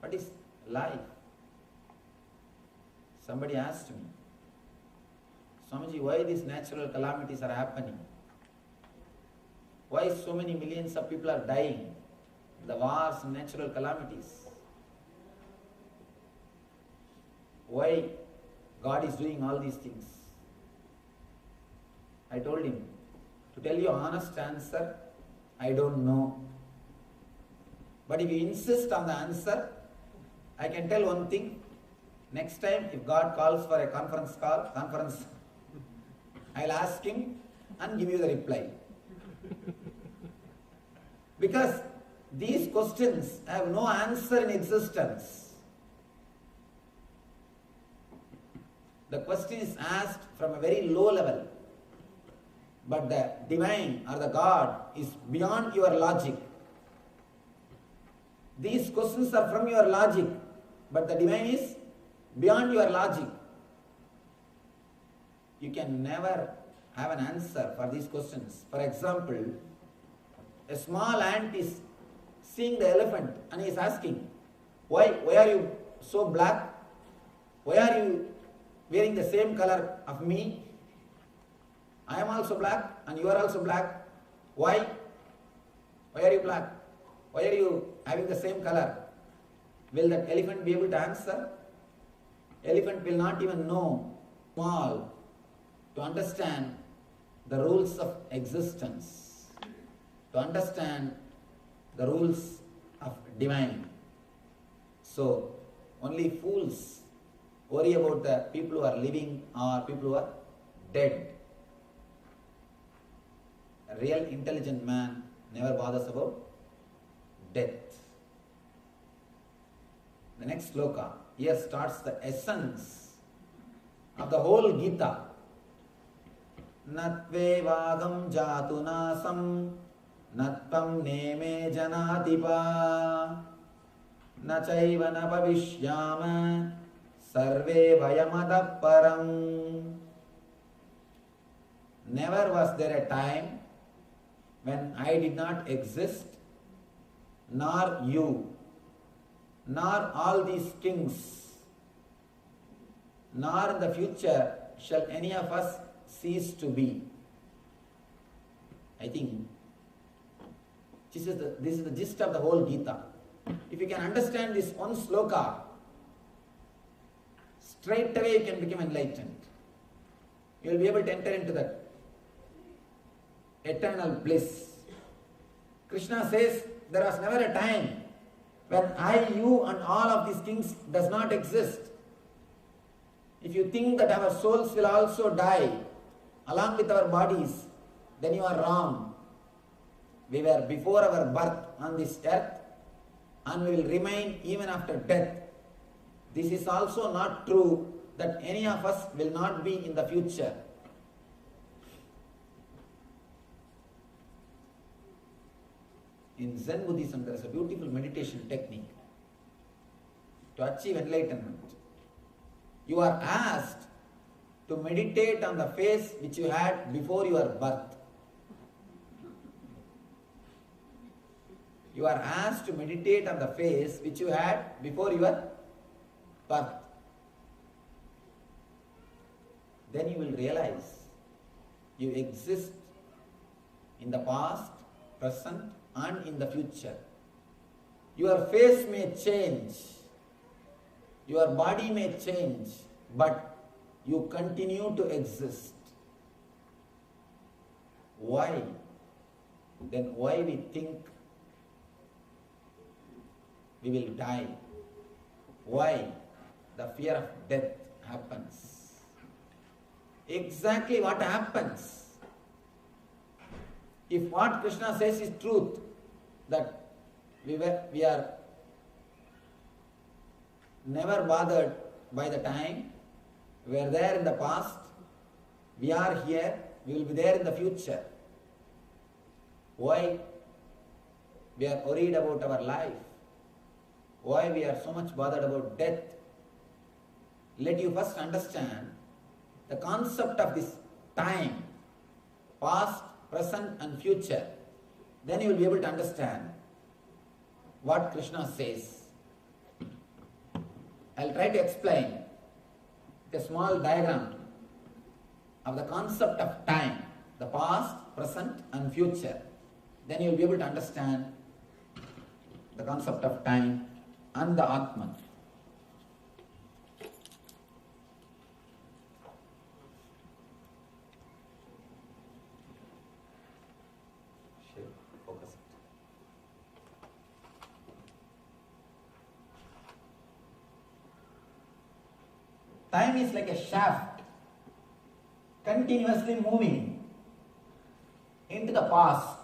What is life? Somebody asked me, Swamiji, why these natural calamities are happening? Why so many millions of people are dying? The wars and natural calamities. Why God is doing all these things? I told him, to tell you honest answer, I don't know. But if you insist on the answer, I can tell one thing. Next time, if God calls for a conference, I'll ask him and give you the reply. Because These questions have no answer in existence. The question is asked from a very low level, but the divine or the God is beyond your logic. These questions are from your logic, but the divine is beyond your logic. You can never have an answer for these questions. For example, a small ant is seeing the elephant and he is asking, why are you so black? Why are you wearing the same color of me? I am also black and you are also black. Why? Why are you black? Why are you having the same color? Will that elephant be able to answer? Elephant will not even know small to understand the rules of existence, to understand the rules of divine. So only fools worry about the people who are living or people who are dead. A real intelligent man never bothers about death. The next sloka, here starts the essence of the whole Gita. Natvevagam jatu nasam natvam neme janatipa nachaiva na bhavishyama sarve vayamada param. Never was there a time when I did not exist, nor you, nor all these kings, nor in the future shall any of us cease to be. I think this is the gist of the whole Gita. If you can understand this one sloka, straight away you can become enlightened. You will be able to enter into that eternal bliss. Krishna says there was never a time when I, you and all of these kings does not exist. If you think that our souls will also die along with our bodies, then you are wrong. We were before our birth on this earth and we will remain even after death. This is also not true that any of us will not be in the future. In Zen Buddhism, there is a beautiful meditation technique to achieve enlightenment. You are asked to meditate on the face which you had before your birth. You are asked to meditate on the face which you had before your birth. Then you will realize you exist in the past, present, and in the future. Your face may change, your body may change, but you continue to exist. Why? Then why we think we will die? Why the fear of death happens? Exactly what happens? If what Krishna says is truth, that we are never bothered by the time, we are there in the past, we are here, we will be there in the future. Why we are worried about our life? Why we are so much bothered about death? Let you first understand the concept of this time, past, present and future. Then you will be able to understand what Krishna says. I will try to explain a small diagram of the concept of time, the past, present and future. Then you will be able to understand the concept of time and the Atman. Focus it. Time is like a shaft continuously moving into the past.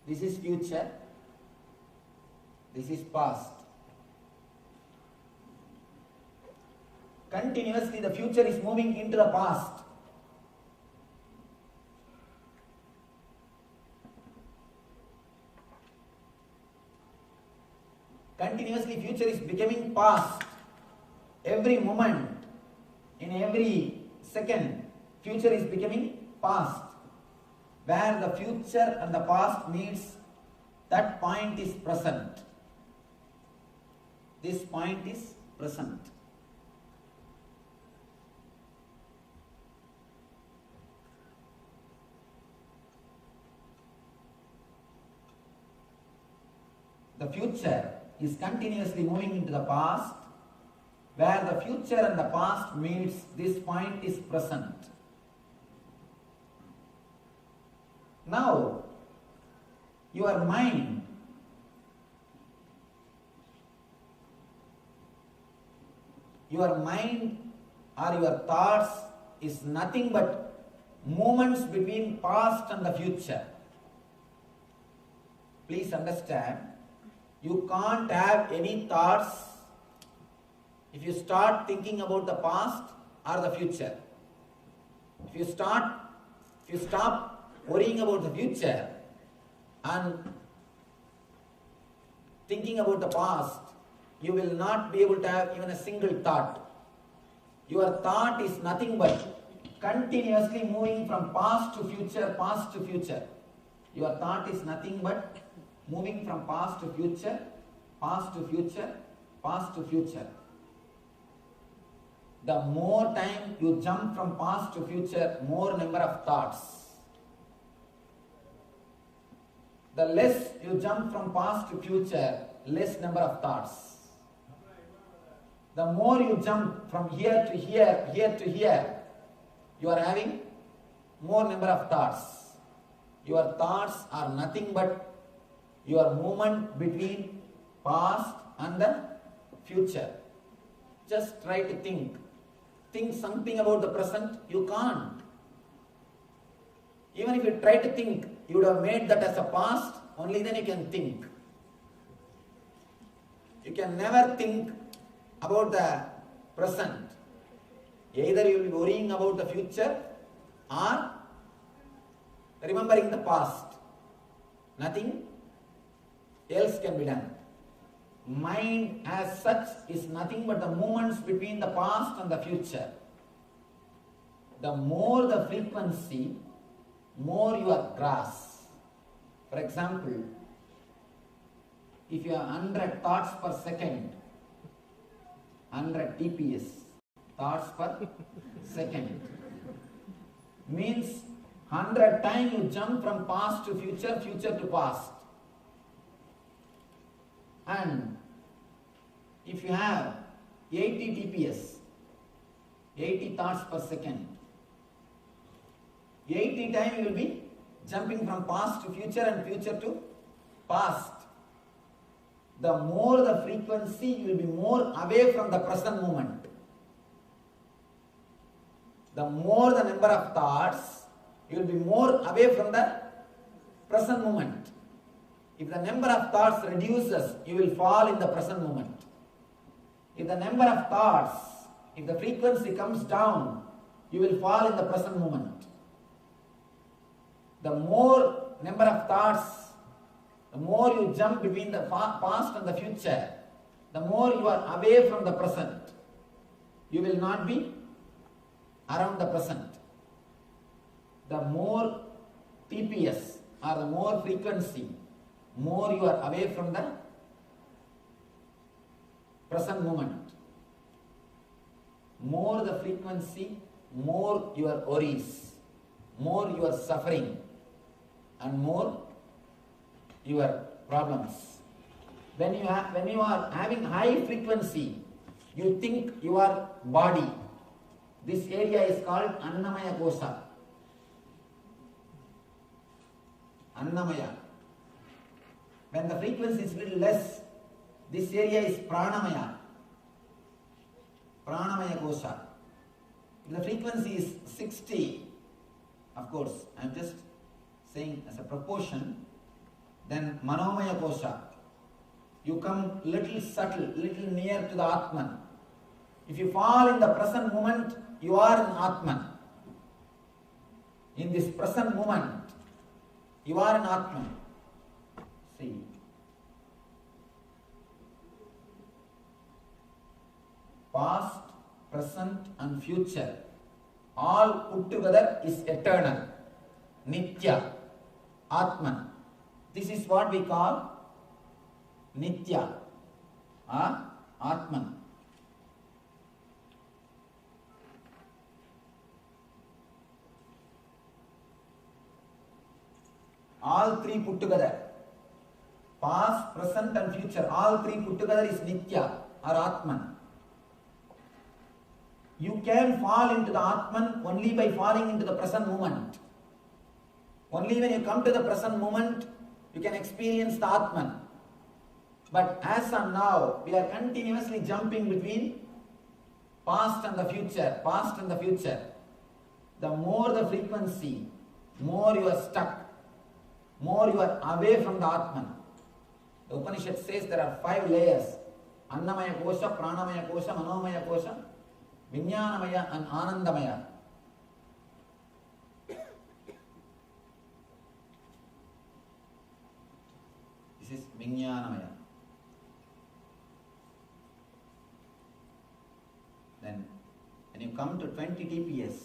This is future. This is past. Continuously the future is moving into the past. Continuously future is becoming past. Every moment, in every second, future is becoming past. Where the future and the past meets, that point is present. This point is present. The future is continuously moving into the past. Where the future and the past meets, this point is present. Now, your mind or your thoughts is nothing but movements between past and the future. Please understand, you can't have any thoughts if you start thinking about the past or the future. If you stop worrying about the future and thinking about the past, you will not be able to have even a single thought. Your thought is nothing but continuously moving from past to future, past to future. Your thought is nothing but moving from past to future, past to future, past to future. The more time you jump from past to future, more number of thoughts. The less you jump from past to future, less number of thoughts. The more you jump from here to here, here to here, you are having more number of thoughts. Your thoughts are nothing but your movement between past and the future. Just try to think. Think something about the present, you can't. Even if you try to think, you would have made that as a past, only then you can think. You can never think about the present. Either you will be worrying about the future or remembering the past. Nothing else can be done. Mind as such is nothing but the movements between the past and the future. The more the frequency, more your grasp. For example, if you have 100 thoughts per second, 100 TPS, thoughts per second, means 100 times you jump from past to future, future to past. And if you have 80 TPS, 80 thoughts per second, 80 times you will be jumping from past to future and future to past. The more the frequency, you will be more away from the present moment. The more the number of thoughts, you will be more away from the present moment. If the number of thoughts reduces, you will fall in the present moment. If the number of thoughts, if the frequency comes down, you will fall in the present moment. The more number of thoughts, the more you jump between the past and the future, the more you are away from the present. You will not be around the present. The more TPS or the more frequency, more you are away from the present moment. More the frequency, more your worries, more your suffering, and more your problems. When you are having high frequency, you think your body. This area is called Annamaya Kosha. Annamaya. When the frequency is little less, this area is Pranamaya. Pranamaya Kosha. If the frequency is 60, of course, I am just saying as a proportion, Then Manomaya Kosha. You come little subtle, little near to the Atman. If you fall in the present moment, you are in Atman. In this present moment, you are in Atman. See. Past, present and future, all put together is eternal. Nitya, Atman. This is what we call Nitya, Atman. All three put together, past, present and future, all three put together is Nitya or Atman. You can fall into the Atman only by falling into the present moment. Only when you come to the present moment, you can experience the Atman. But as of now, we are continuously jumping between past and the future, past and the future. The more the frequency, more you are stuck, more you are away from the Atman. The Upanishad says there are 5 layers: Annamaya Kosha, Pranamaya Kosha, Manomaya Kosha, Vijnanamaya and Anandamaya. This is Vijnanamaya. Then when you come to 20 TPS,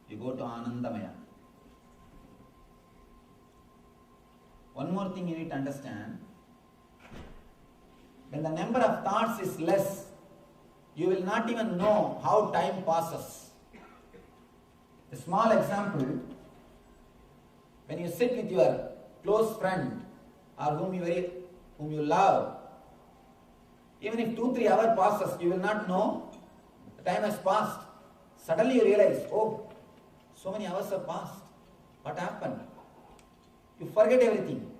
you go to Anandamaya. One more thing you need to understand. When the number of thoughts is less, you will not even know how time passes. A small example, when you sit with your close friend or whom you love, even if 2-3 hours passes, you will not know the time has passed. Suddenly you realize, oh, so many hours have passed. What happened? You forget everything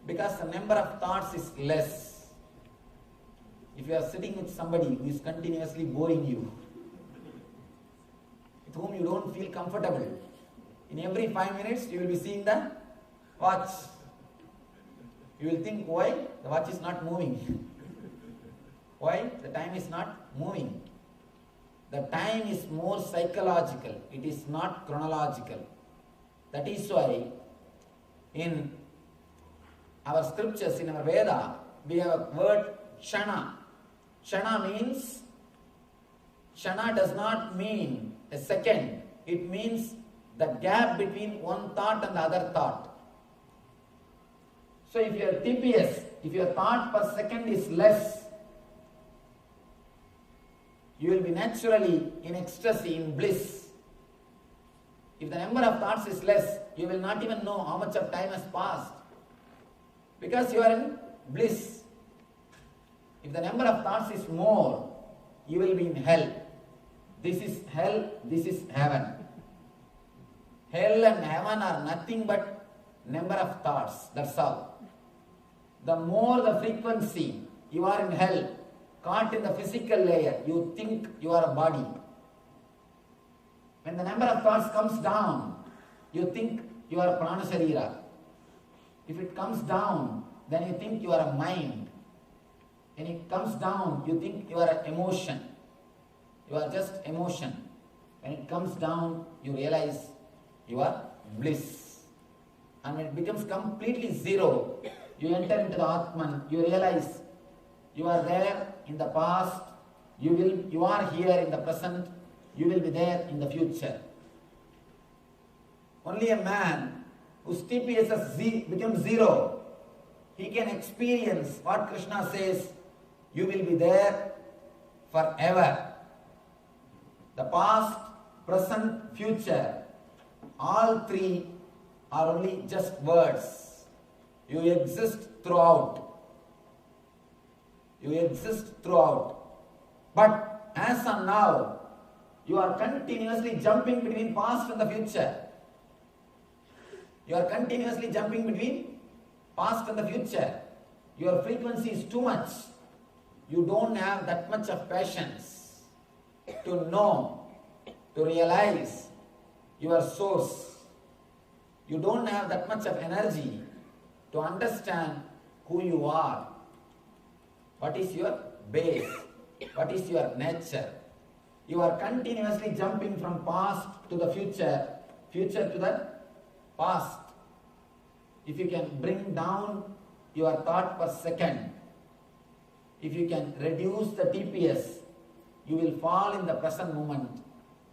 because the number of thoughts is less. If you are sitting with somebody who is continuously boring you, with whom you don't feel comfortable, in every 5 minutes you will be seeing the watch. You will think, why? The watch is not moving. Why? The time is not moving. The time is more psychological. It is not chronological. That is why in our scriptures, in our Veda, we have a word Shana. Shana does not mean a second. It means the gap between one thought and the other thought. So if your TPS, if your thought per second is less, you will be naturally in ecstasy, in bliss. If the number of thoughts is less, you will not even know how much of time has passed, because you are in bliss. If the number of thoughts is more, you will be in hell. This is hell, this is heaven. Hell and heaven are nothing but number of thoughts, that's all. The more the frequency, you are in hell, caught in the physical layer, you think you are a body. When the number of thoughts comes down, you think you are a prana sharira. If it comes down, then you think you are a mind. When it comes down, you think you are an emotion. You are just emotion. When it comes down, you realize you are bliss. And when it becomes completely zero, you enter into the Atman, you realize you are there in the past, you are here in the present, you will be there in the future. Only a man whose TPS becomes zero, he can experience what Krishna says, you will be there forever. The past, present, future, all three are only just words. You exist throughout. You exist throughout. But as of now, you are continuously jumping between past and the future. You are continuously jumping between past and the future. Your frequency is too much. You don't have that much of patience to know, to realize your source. You don't have that much of energy to understand who you are. What is your base? What is your nature? You are continuously jumping from past to the future, future to the past. If you can bring down your thought per second, if you can reduce the TPS, you will fall in the present moment.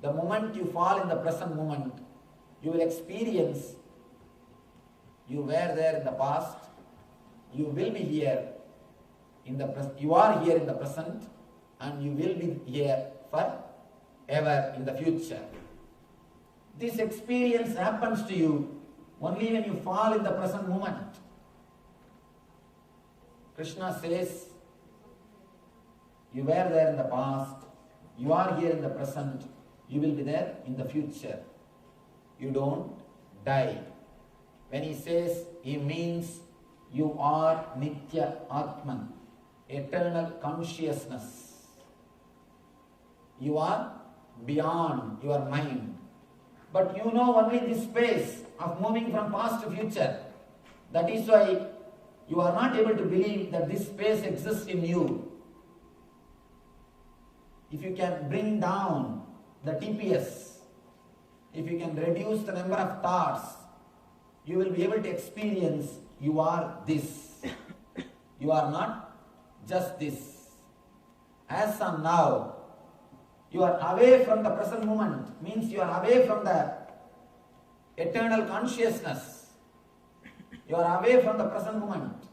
The moment you fall in the present moment, you will experience you were there in the past, you will be here in the present, you are here in the present, and you will be here forever in the future. This experience happens to you only when you fall in the present moment. Krishna says, you were there in the past, you are here in the present, you will be there in the future. You don't die. When he says, he means you are Nitya Atman, eternal consciousness. You are beyond your mind. But you know only this space of moving from past to future. That is why you are not able to believe that this space exists in you. If you can bring down the TPS, if you can reduce the number of thoughts, you will be able to experience you are this. You are not just this. As of now, you are away from the present moment, means you are away from the eternal consciousness. You are away from the present moment.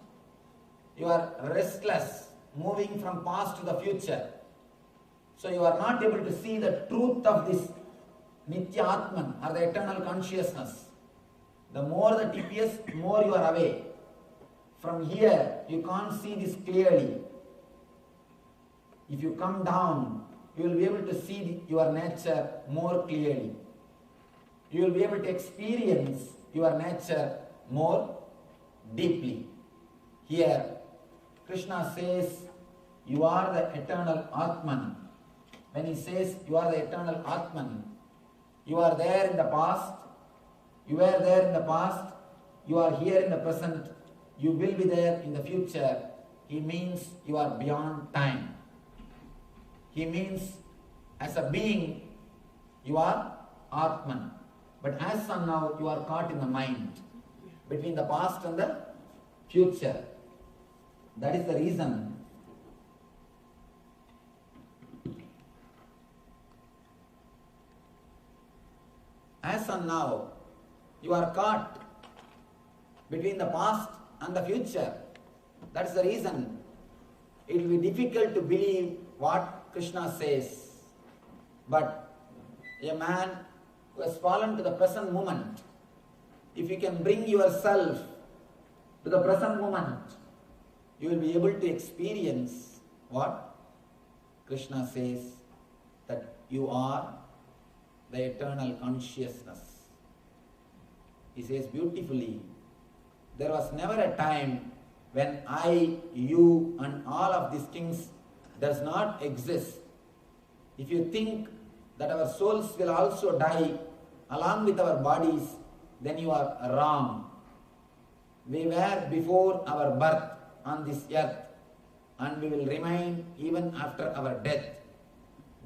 You are restless, moving from past to the future. So you are not able to see the truth of this Nitya Atman or the eternal consciousness. The more the TPS, more you are away. From here, you can't see this clearly. If you come down, you will be able to see your nature more clearly. You will be able to experience your nature more deeply. Here, Krishna says, you are the eternal Atman. When he says you are the eternal Atman, you are there in the past, you were there in the past, you are here in the present, you will be there in the future. He means you are beyond time. He means as a being, you are Atman. But as of now, you are caught in the mind, between the past and the future. That is the reason as of now, you are caught between the past and the future. That's the reason it will be difficult to believe what Krishna says. But a man who has fallen to the present moment, if you can bring yourself to the present moment, you will be able to experience what Krishna says, that you are the eternal consciousness. He says beautifully, there was never a time when I, you and all of these things does not exist. If you think that our souls will also die along with our bodies, then you are wrong. We were before our birth on this earth, and we will remain even after our death.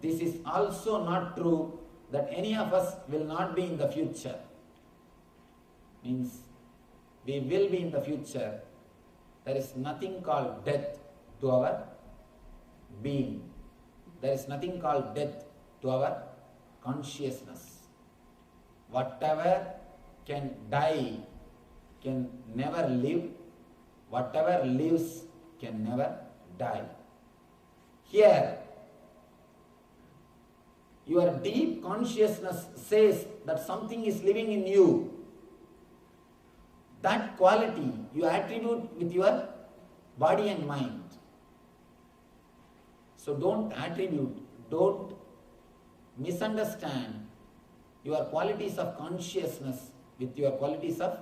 This is also not true that any of us will not be in the future. Means we will be in the future. There is nothing called death to our being. There is nothing called death to our consciousness. Whatever can die can never live. Whatever lives can never die. Here, your deep consciousness says that something is living in you. That quality you attribute with your body and mind. So don't attribute, don't misunderstand your qualities of consciousness with your qualities of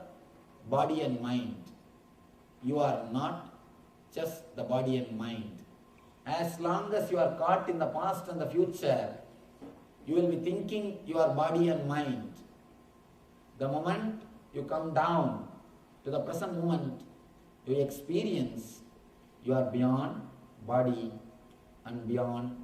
body and mind. You are not just the body and mind. As long as you are caught in the past and the future, you will be thinking your body and mind. The moment you come down to the present moment, you experience you are beyond body and beyond